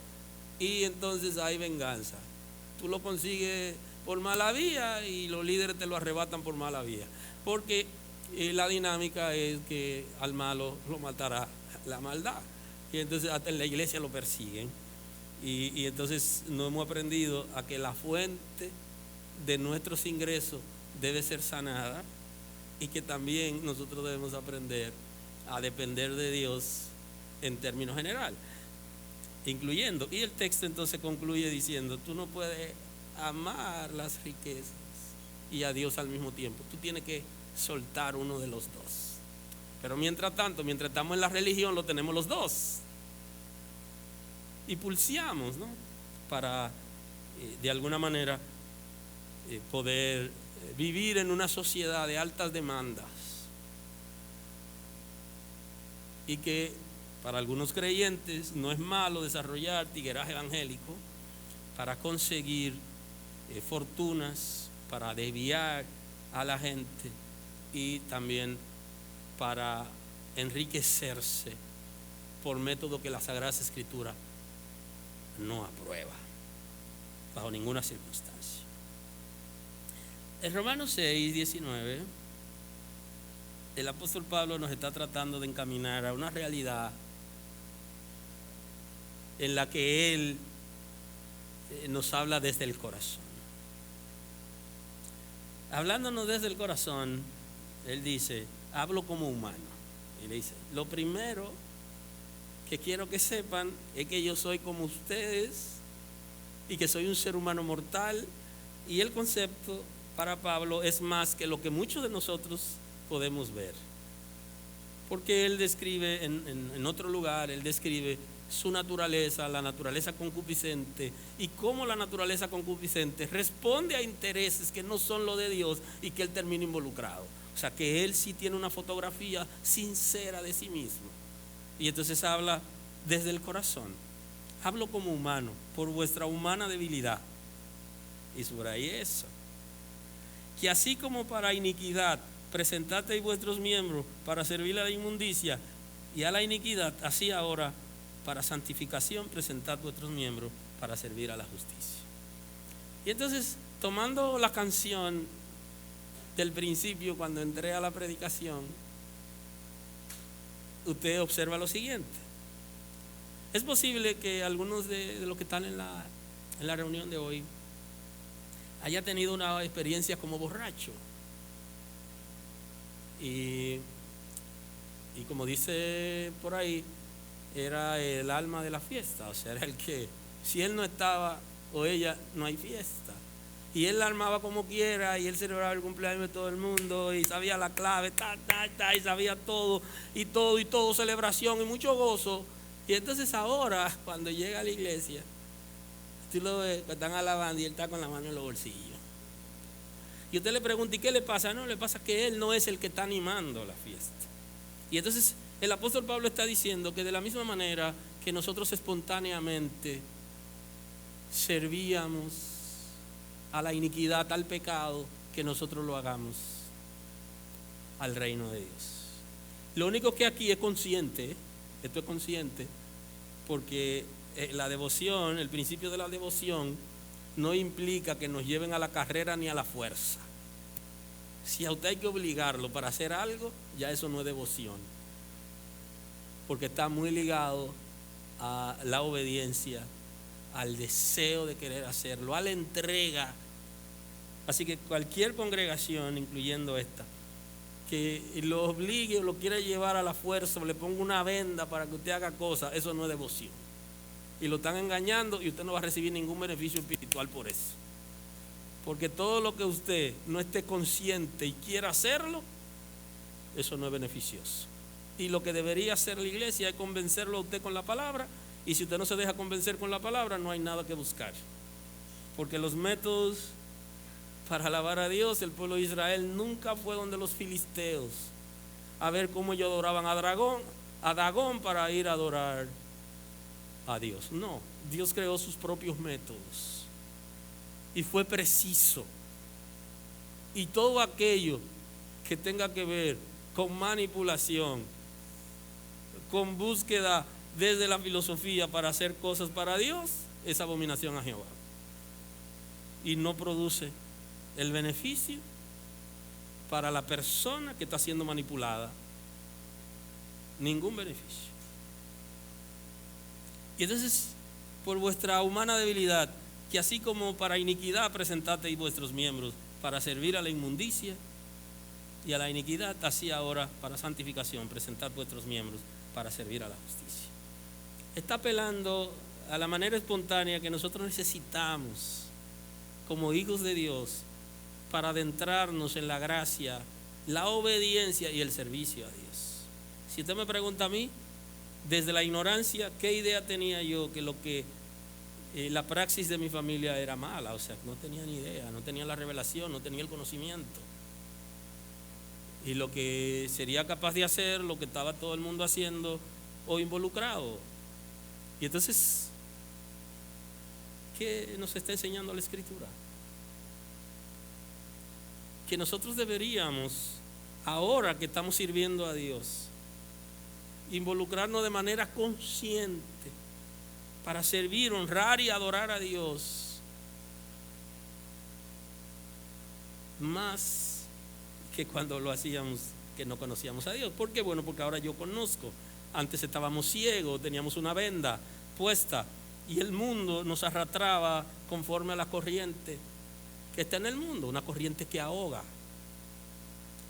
y entonces hay venganza. Tú lo consigues por mala vía y los líderes te lo arrebatan por mala vía, porque la dinámica es que al malo lo matará la maldad, y entonces hasta en la iglesia lo persiguen, y entonces no hemos aprendido a que la fuente de nuestros ingresos debe ser sanada, y que también nosotros debemos aprender a depender de Dios en términos general, incluyendo. Y el texto entonces concluye diciendo: tú no puedes amar las riquezas y a Dios al mismo tiempo. Tú tienes que soltar uno de los dos. Pero mientras tanto, mientras estamos en la religión, lo tenemos los dos. Y pulseamos, ¿no? Para, de alguna manera, poder vivir en una sociedad de altas demandas. Y que para algunos creyentes no es malo desarrollar tigueraje evangélico para conseguir fortunas, para desviar a la gente y también para enriquecerse por método que la Sagrada Escritura no aprueba bajo ninguna circunstancia. En Romanos 6, 19, el apóstol Pablo nos está tratando de encaminar a una realidad en la que él nos habla desde el corazón. Hablándonos desde el corazón, él dice: hablo como humano. Y le dice: lo primero que quiero que sepan es que yo soy como ustedes y que soy un ser humano mortal. Y el concepto para Pablo es más que lo que muchos de nosotros podemos ver, porque él describe en otro lugar, él describe su naturaleza, la naturaleza concupiscente, y cómo la naturaleza concupiscente responde a intereses que no son lo de Dios y que él termina involucrado. O sea que él sí tiene una fotografía sincera de sí mismo. Y entonces habla desde el corazón. Hablo como humano, por vuestra humana debilidad. Y subrayé eso. Que así como para iniquidad presentasteis vuestros miembros para servir a la inmundicia y a la iniquidad, así ahora para santificación presentad vuestros miembros para servir a la justicia. Y entonces, tomando la canción del principio, cuando entré a la predicación, usted observa lo siguiente. Es posible que algunos de los que están en la reunión de hoy haya tenido una experiencia como borracho. Y como dice por ahí, era el alma de la fiesta. O sea, era el que, si él no estaba o ella, no hay fiesta. Y él la armaba como quiera, y él celebraba el cumpleaños de todo el mundo, y sabía la clave, y sabía todo, celebración y mucho gozo. Y entonces ahora, cuando llega a la iglesia, tú lo ves, que están alabando y él está con la mano en los bolsillos. Y usted le pregunta: ¿y qué le pasa? No, le pasa que él no es el que está animando la fiesta. Y entonces el apóstol Pablo está diciendo que de la misma manera que nosotros espontáneamente servíamos a la iniquidad, al pecado, que nosotros lo hagamos al reino de Dios. Lo único que aquí es consciente, esto es consciente, porque la devoción, el principio de la devoción, no implica que nos lleven a la carrera ni a la fuerza. Si a usted hay que obligarlo para hacer algo, ya eso no es devoción, porque está muy ligado a la obediencia, al deseo de querer hacerlo, a la entrega. Así que cualquier congregación, incluyendo esta, que lo obligue o lo quiera llevar a la fuerza o le ponga una venda para que usted haga cosas, eso no es devoción. Y lo están engañando, y usted no va a recibir ningún beneficio espiritual por eso. Porque todo lo que usted no esté consciente y quiera hacerlo, eso no es beneficioso. Y lo que debería hacer la iglesia es convencerlo a usted con la palabra. Y si usted no se deja convencer con la palabra, no hay nada que buscar. Porque los métodos para alabar a Dios, el pueblo de Israel nunca fue donde los filisteos a ver cómo ellos adoraban a Dagón para ir a adorar a Dios. No, Dios creó sus propios métodos y fue preciso. Y todo aquello que tenga que ver con manipulación, con búsqueda desde la filosofía para hacer cosas para Dios, es abominación a Jehová y no produce el beneficio para la persona que está siendo manipulada, ningún beneficio. Y entonces, por vuestra humana debilidad, que así como para iniquidad presentasteis vuestros miembros para servir a la inmundicia y a la iniquidad, así ahora para santificación presentad vuestros miembros para servir a la justicia. Está apelando a la manera espontánea que nosotros necesitamos como hijos de Dios para adentrarnos en la gracia, la obediencia y el servicio a Dios. Si usted me pregunta a mí, desde la ignorancia, ¿qué idea tenía yo que la praxis de mi familia era mala? O sea, no tenía ni idea, no tenía la revelación, no tenía el conocimiento. Y lo que sería capaz de hacer, lo que estaba todo el mundo haciendo o involucrado. Y entonces, ¿qué nos está enseñando la Escritura? Que nosotros deberíamos, ahora que estamos sirviendo a Dios, involucrarnos de manera consciente para servir, honrar y adorar a Dios, más que cuando lo hacíamos que no conocíamos a Dios. ¿Por qué? Bueno, porque ahora yo conozco. Antes estábamos ciegos, teníamos una venda puesta y el mundo nos arrastraba conforme a la corriente que está en el mundo, una corriente que ahoga,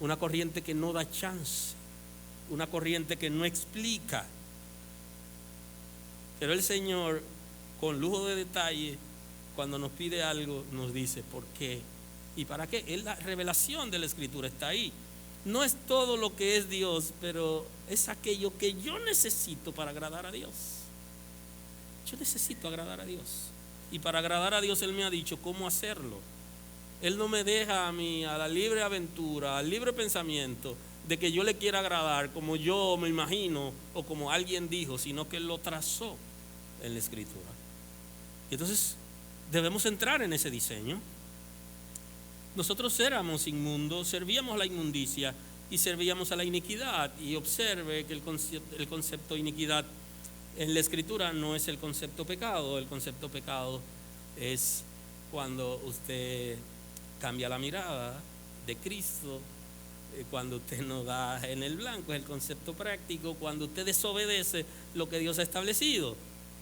una corriente que no da chance, una corriente que no explica. Pero el Señor, con lujo de detalle, cuando nos pide algo, nos dice por qué y para qué. La revelación de la Escritura está ahí. No es todo lo que es Dios, pero es aquello que yo necesito para agradar a Dios. Yo necesito agradar a Dios. Y para agradar a Dios Él me ha dicho cómo hacerlo. Él no me deja a mí a la libre aventura, al libre pensamiento de que yo le quiera agradar como yo me imagino o como alguien dijo, sino que Él lo trazó en la Escritura. Y entonces debemos entrar en ese diseño. Nosotros éramos inmundos, servíamos a la inmundicia y servíamos a la iniquidad. Y observe que el concepto de iniquidad en la Escritura no es el concepto pecado. El concepto pecado es cuando usted cambia la mirada de Cristo, cuando usted no da en el blanco, es el concepto práctico, cuando usted desobedece lo que Dios ha establecido.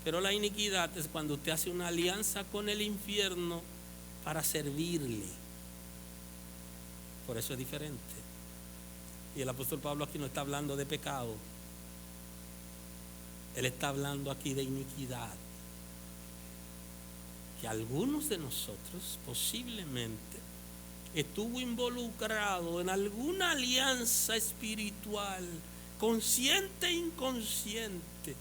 Pero la iniquidad es cuando usted hace una alianza con el infierno para servirle. Por eso es diferente. Y el apóstol Pablo aquí no está hablando de pecado, él está hablando aquí de iniquidad. Que algunos de nosotros posiblemente estuvo involucrado en alguna alianza espiritual, consciente e inconsciente,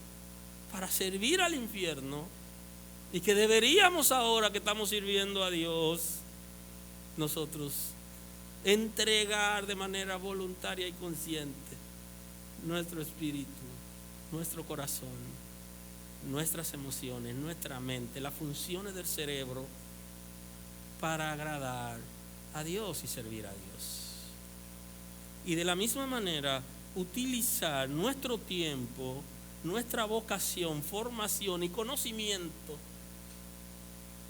para servir al infierno, y que deberíamos, ahora que estamos sirviendo a Dios, nosotros entregar de manera voluntaria y consciente nuestro espíritu, nuestro corazón, nuestras emociones, nuestra mente, las funciones del cerebro, para agradar a Dios y servir a Dios. Y de la misma manera, utilizar nuestro tiempo, nuestra vocación, formación y conocimiento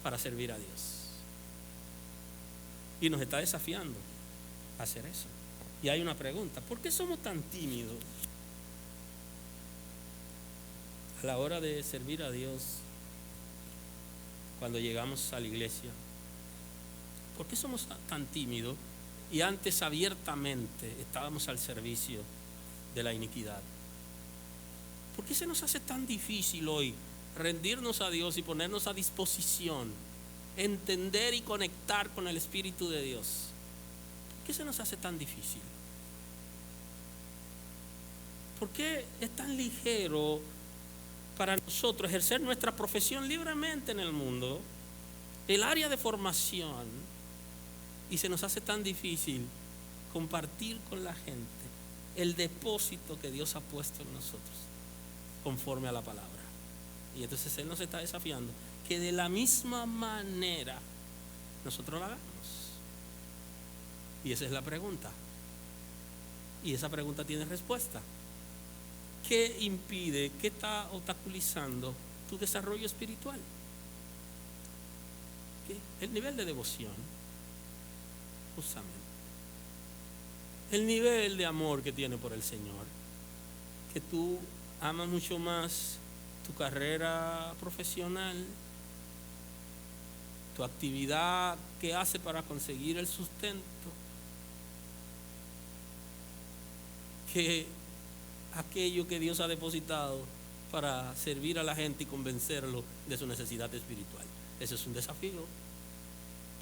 para servir a Dios. Y nos está desafiando a hacer eso. Y hay una pregunta: ¿por qué somos tan tímidos a la hora de servir a Dios cuando llegamos a la iglesia? ¿Por qué somos tan tímidos y antes abiertamente estábamos al servicio de la iniquidad? ¿Por qué se nos hace tan difícil hoy rendirnos a Dios y ponernos a disposición, entender y conectar con el Espíritu de Dios? ¿Por qué se nos hace tan difícil? ¿Por qué es tan ligero para nosotros ejercer nuestra profesión libremente en el mundo, el área de formación, y se nos hace tan difícil compartir con la gente el depósito que Dios ha puesto en nosotros conforme a la palabra? Y entonces Él nos está desafiando que de la misma manera nosotros lo hagamos. Y esa es la pregunta, y esa pregunta tiene respuesta. ¿Qué impide, qué está obstaculizando tu desarrollo espiritual? ¿Qué? El nivel de devoción, justamente. El nivel de amor que tiene por el Señor. Que tú amas mucho más tu carrera profesional, tu actividad que hace para conseguir el sustento, que aquello que Dios ha depositado para servir a la gente y convencerlo de su necesidad espiritual. Eso es un desafío,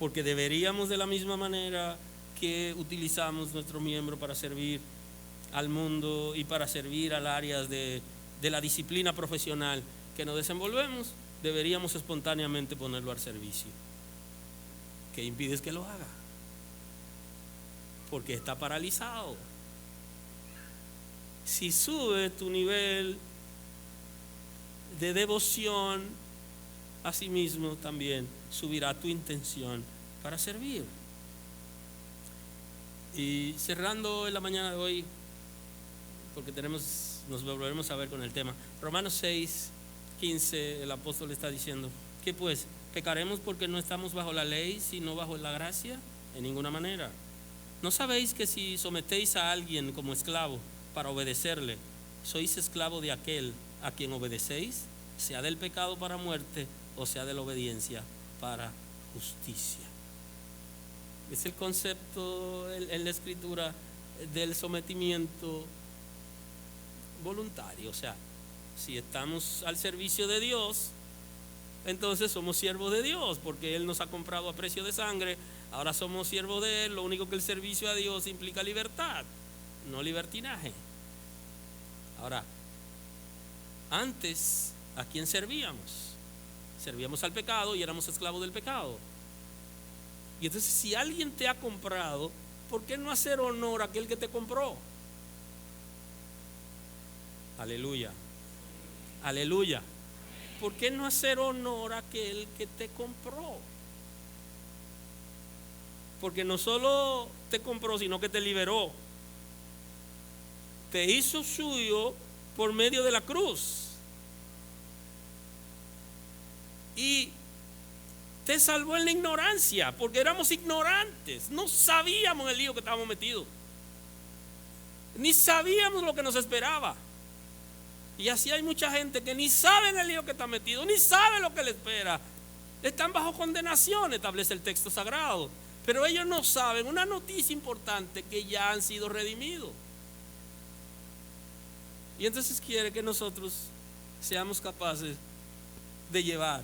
porque deberíamos, de la misma manera que utilizamos nuestro miembro para servir al mundo y para servir al área de la disciplina profesional que nos desenvolvemos, deberíamos espontáneamente ponerlo al servicio. ¿Qué impide que lo haga? Porque está paralizado. Si sube tu nivel de devoción, asimismo también subirá tu intención para servir. Y cerrando en la mañana de hoy, porque nos volveremos a ver con el tema, Romanos 6:15, el apóstol está diciendo: ¿qué pues? ¿Pecaremos porque no estamos bajo la ley, sino bajo la gracia? En ninguna manera. ¿No sabéis que si sometéis a alguien como esclavo para obedecerle, sois esclavo de aquel a quien obedecéis, sea del pecado para muerte o sea de la obediencia para justicia? Es el concepto en la escritura del sometimiento voluntario. O sea, si estamos al servicio de Dios, entonces somos siervos de Dios, porque Él nos ha comprado a precio de sangre. Ahora somos siervos de Él. Lo único que el servicio a Dios implica libertad, no libertinaje. Ahora, antes, ¿a quién servíamos? Servíamos al pecado y éramos esclavos del pecado. Y entonces, si alguien te ha comprado, ¿por qué no hacer honor a aquel que te compró? Aleluya, aleluya. ¿Por qué no hacer honor a aquel que te compró? Porque no solo te compró, sino que te liberó. Te hizo suyo por medio de la cruz. Y te salvó en la ignorancia, porque éramos ignorantes. No sabíamos el lío que estábamos metidos. Ni sabíamos lo que nos esperaba. Y así hay mucha gente que ni sabe el lío que está metido, ni sabe lo que le espera. Están bajo condenación, establece el texto sagrado. Pero ellos no saben una noticia importante: que ya han sido redimidos. Y entonces quiere que nosotros seamos capaces de llevar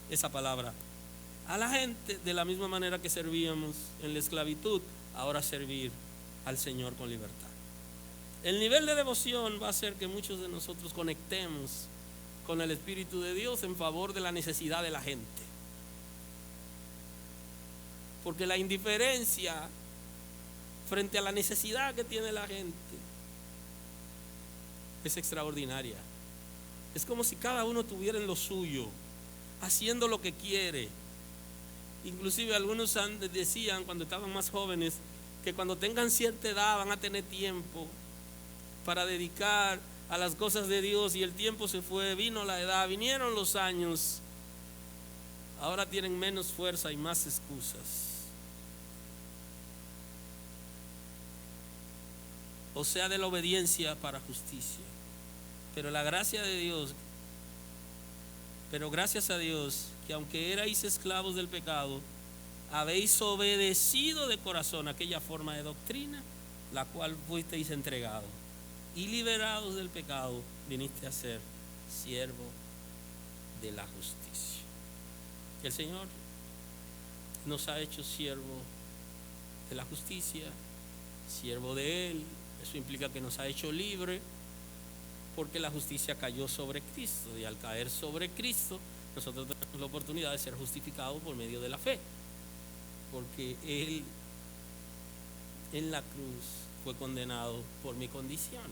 esa palabra a la gente, de la misma manera que servíamos en la esclavitud, ahora servir al Señor con libertad. El nivel de devoción va a hacer que muchos de nosotros conectemos con el Espíritu de Dios en favor de la necesidad de la gente. Porque la indiferencia frente a la necesidad que tiene la gente es extraordinaria. Es como si cada uno tuviera en lo suyo, haciendo lo que quiere. Inclusive algunos decían, cuando estaban más jóvenes, que cuando tengan cierta edad van a tener tiempo para dedicar a las cosas de Dios. Y el tiempo se fue, vino la edad, vinieron los años. Ahora tienen menos fuerza y más excusas. O sea, de la obediencia para justicia. Pero la gracia de Dios, pero gracias a Dios, que aunque erais esclavos del pecado, habéis obedecido de corazón aquella forma de doctrina, la cual fuisteis entregados, y liberados del pecado, viniste a ser siervo de la justicia. El Señor nos ha hecho siervo de la justicia, siervo de Él. Eso implica que nos ha hecho libre, porque la justicia cayó sobre Cristo, y al caer sobre Cristo nosotros tenemos la oportunidad de ser justificados por medio de la fe, porque Él en la cruz fue condenado por mi condición.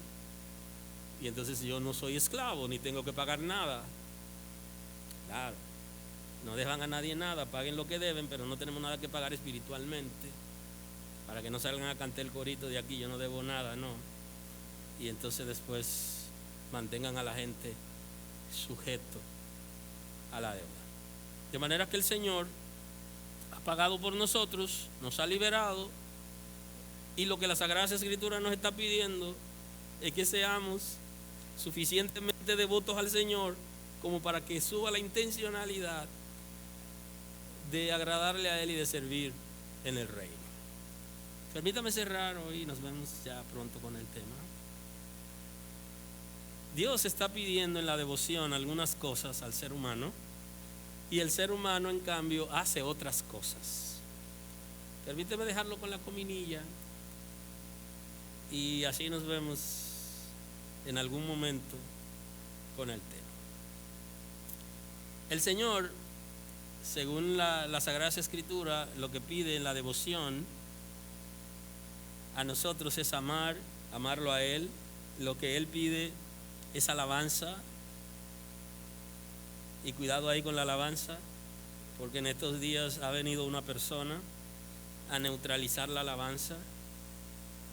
Y entonces yo no soy esclavo, ni tengo que pagar nada. Claro, no dejan a nadie nada, paguen lo que deben, pero no tenemos nada que pagar espiritualmente, para que no salgan a cantar el corito de aquí: yo no debo nada, no. Y entonces después mantengan a la gente sujeto a la deuda. De manera que el Señor ha pagado por nosotros, nos ha liberado, y lo que la Sagrada Escritura nos está pidiendo es que seamos suficientemente devotos al Señor como para que suba la intencionalidad de agradarle a Él y de servir en el reino. Permítame cerrar hoy, nos vemos ya pronto con el tema. Dios está pidiendo en la devoción algunas cosas al ser humano, Y el ser humano, en cambio, hace otras cosas. Permíteme dejarlo con la cominilla y así nos vemos en algún momento con el tema. El Señor, según la Sagrada Escritura, lo que pide en la devoción a nosotros es amarlo a Él. Lo que Él pide es alabanza. Y cuidado ahí con la alabanza, porque en estos días ha venido una persona a neutralizar la alabanza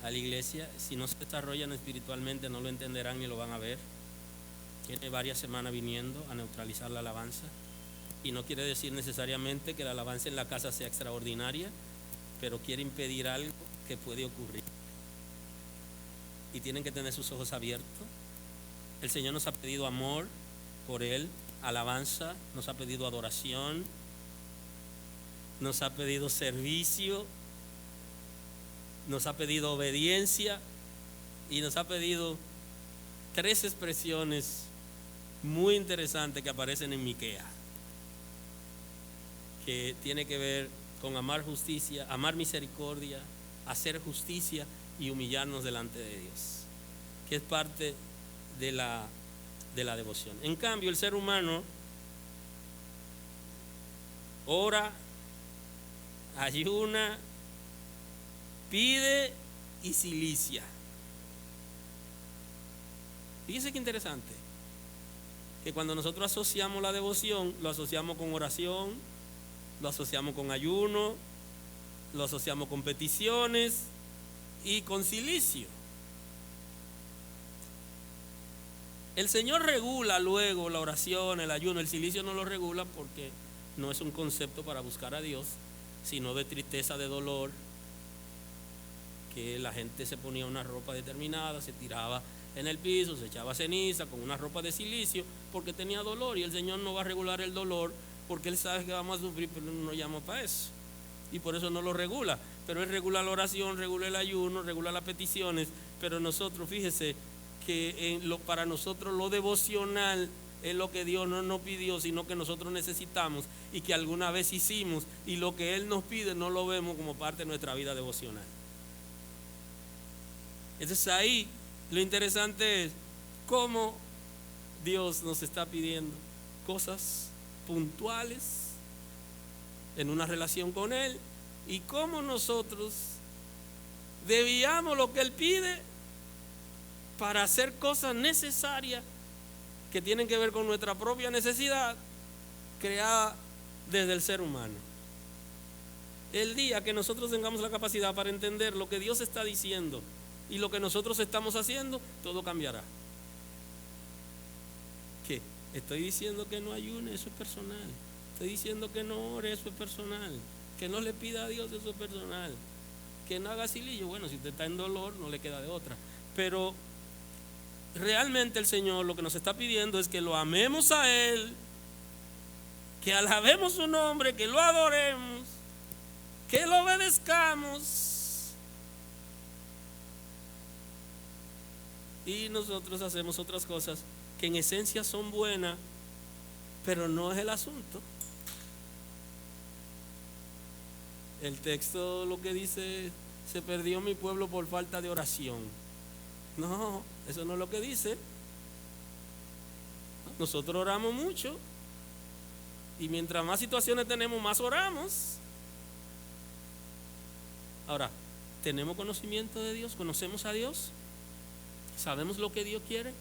a la iglesia. Si no se desarrollan espiritualmente no lo entenderán ni lo van a ver. Tiene varias semanas viniendo a neutralizar la alabanza, y no quiere decir necesariamente que la alabanza en la casa sea extraordinaria, pero quiere impedir algo que puede ocurrir, y tienen que tener sus ojos abiertos. El Señor nos ha pedido amor por Él, alabanza, nos ha pedido adoración, nos ha pedido servicio, nos ha pedido obediencia, y nos ha pedido 3 expresiones muy interesantes que aparecen en Miqueas, que tiene que ver con amar justicia, amar misericordia, hacer justicia y humillarnos delante de Dios, que es parte de la devoción. En cambio, el ser humano ora, ayuna, pide y silicia. Fíjense qué interesante, que cuando nosotros asociamos la devoción, lo asociamos con oración, lo asociamos con ayuno, lo asociamos con peticiones y con silicio. El Señor regula luego la oración, el ayuno. El silicio no lo regula porque no es un concepto para buscar a Dios, sino de tristeza, de dolor, que la gente se ponía una ropa determinada, se tiraba en el piso, se echaba ceniza con una ropa de silicio porque tenía dolor, y el Señor no va a regular el dolor porque Él sabe que vamos a sufrir, pero no nos llama para eso, y por eso no lo regula. Pero Él regula la oración, regula el ayuno, regula las peticiones. Pero nosotros, fíjese que para nosotros lo devocional es lo que Dios no nos pidió, sino que nosotros necesitamos y que alguna vez hicimos, y lo que Él nos pide no lo vemos como parte de nuestra vida devocional. Entonces ahí lo interesante es cómo Dios nos está pidiendo cosas puntuales en una relación con Él, y cómo nosotros desviamos lo que Él pide para hacer cosas necesarias que tienen que ver con nuestra propia necesidad creada desde el ser humano. El día que nosotros tengamos la capacidad para entender lo que Dios está diciendo y lo que nosotros estamos haciendo, todo cambiará. ¿Qué? Estoy diciendo que no ayune, eso es personal. Estoy diciendo que no ore, eso es personal. Que no le pida a Dios, eso es personal. Que no haga silillo, bueno, si usted está en dolor no le queda de otra. Pero realmente el Señor lo que nos está pidiendo es que lo amemos a Él, que alabemos su nombre, que lo adoremos, que lo obedezcamos. Y nosotros hacemos otras cosas que en esencia son buenas, pero no es el asunto. El texto lo que dice: se perdió mi pueblo por falta de oración. No, eso no es lo que dice. Nosotros oramos mucho, y mientras más situaciones tenemos, más oramos. Ahora, ¿tenemos conocimiento de Dios? ¿Conocemos a Dios? ¿Sabemos lo que Dios quiere?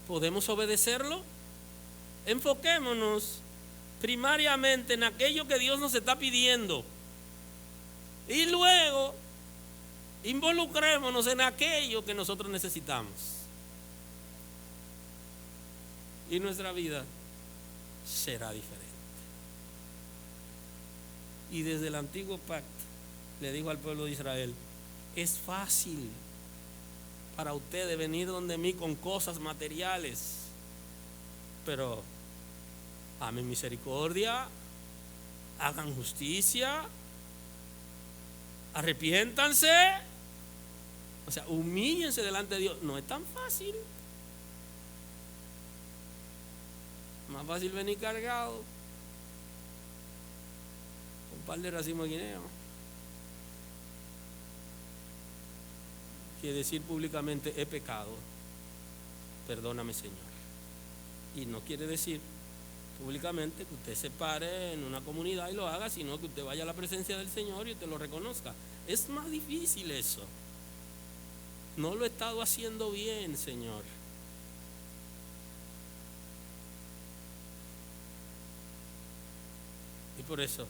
¿Podemos obedecerlo? Enfoquémonos primariamente en aquello que Dios nos está pidiendo, y luego involucrémonos en aquello que nosotros necesitamos, y nuestra vida será diferente. Y desde el antiguo pacto le dijo al pueblo de Israel: es fácil para ustedes venir donde mí con cosas materiales, pero amen misericordia, hagan justicia, arrepiéntanse, o sea, humíllense delante de Dios. No es tan fácil. Más fácil venir cargado un par de racimos de guineo. Que decir públicamente he pecado, perdóname Señor. Y no quiere decir públicamente que usted se pare en una comunidad y lo haga, sino que usted vaya a la presencia del Señor y usted lo reconozca. Es más difícil eso. No lo he estado haciendo bien, Señor. Y por eso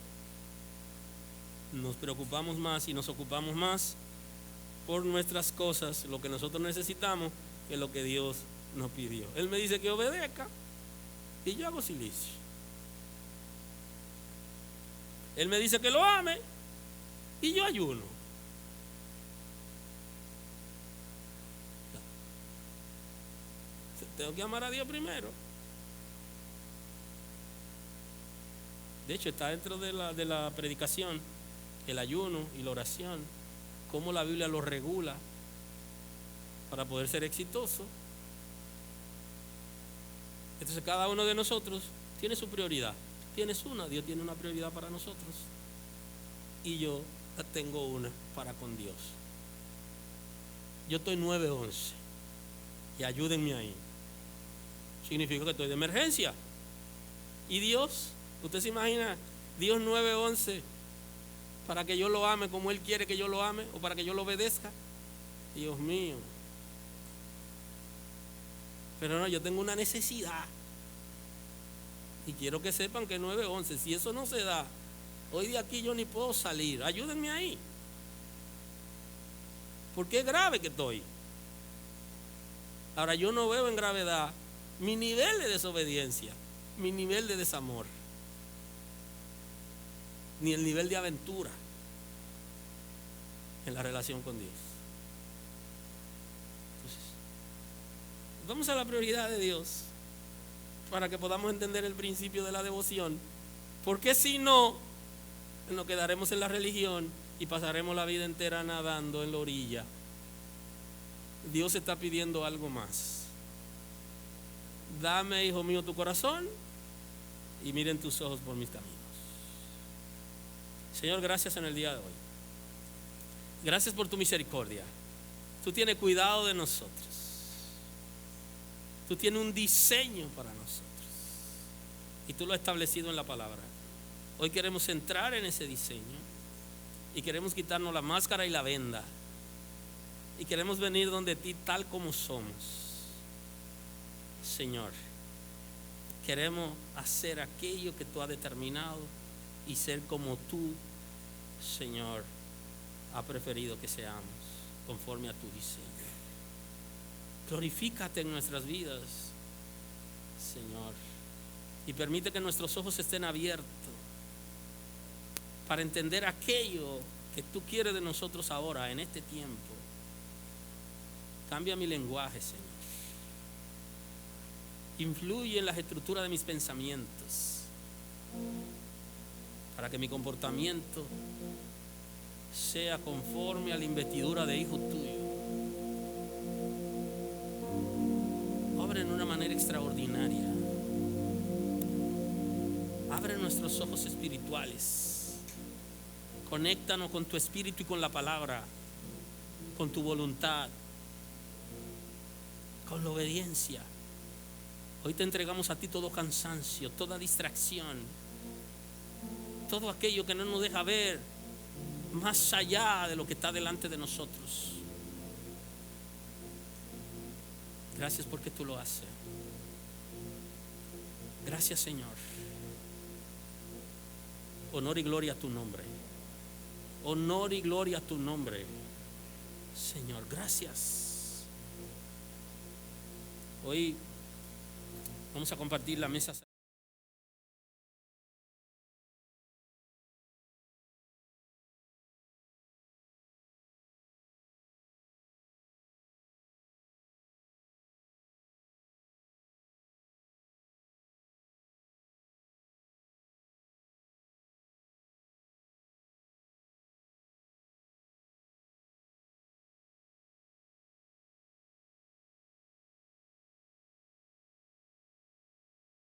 nos preocupamos más y nos ocupamos más por nuestras cosas, lo que nosotros necesitamos, que lo que Dios nos pidió. Él me dice que obedezca y yo hago silicio. Él me dice que lo ame y yo ayuno. Tengo que amar a Dios primero. De hecho, está dentro de la predicación el ayuno y la oración, cómo la Biblia lo regula para poder ser exitoso. Entonces cada uno de nosotros tiene su prioridad. Tienes una, Dios tiene una prioridad para nosotros. Y yo tengo una para con Dios. Yo estoy 9-11 y ayúdenme ahí. Significa que estoy de emergencia. Y Dios, usted se imagina, Dios 9-11 para que yo lo ame como Él quiere que yo lo ame o para que yo lo obedezca. Dios mío. Pero no, yo tengo una necesidad. Y quiero que sepan que 9-11, si eso no se da, hoy de aquí yo ni puedo salir. Ayúdenme ahí. Porque es grave que estoy. Ahora yo no veo en gravedad mi nivel de desobediencia, mi nivel de desamor, ni el nivel de aventura en la relación con Dios. Entonces, vamos a la prioridad de Dios para que podamos entender el principio de la devoción, porque si no, nos quedaremos en la religión y pasaremos la vida entera nadando en la orilla. Dios está pidiendo algo más. Dame, hijo mío, tu corazón y miren tus ojos por mis caminos. Señor, gracias en el día de hoy. Gracias por tu misericordia. Tú tienes cuidado de nosotros. Tú tienes un diseño para nosotros. Y tú lo has establecido en la palabra. Hoy queremos entrar en ese diseño. Y queremos quitarnos la máscara y la venda. Y queremos venir donde ti tal como somos. Señor, queremos hacer aquello que tú has determinado y ser como tú, Señor, ha preferido que seamos, conforme a tu diseño. Glorifícate en nuestras vidas, Señor, y permite que nuestros ojos estén abiertos para entender aquello que tú quieres de nosotros ahora, en este tiempo. Cambia mi lenguaje, Señor. Influye en las estructuras de mis pensamientos para que mi comportamiento sea conforme a la investidura de hijo tuyo. Obra en una manera extraordinaria. Abre nuestros ojos espirituales. Conéctanos con tu espíritu y con la palabra, con tu voluntad, con la obediencia. Hoy te entregamos a ti todo cansancio, toda distracción, todo aquello que no nos deja ver más allá de lo que está delante de nosotros. Gracias porque tú lo haces. Gracias, Señor. Honor y gloria a tu nombre. Honor y gloria a tu nombre, Señor. Gracias. Hoy vamos a compartir la mesa.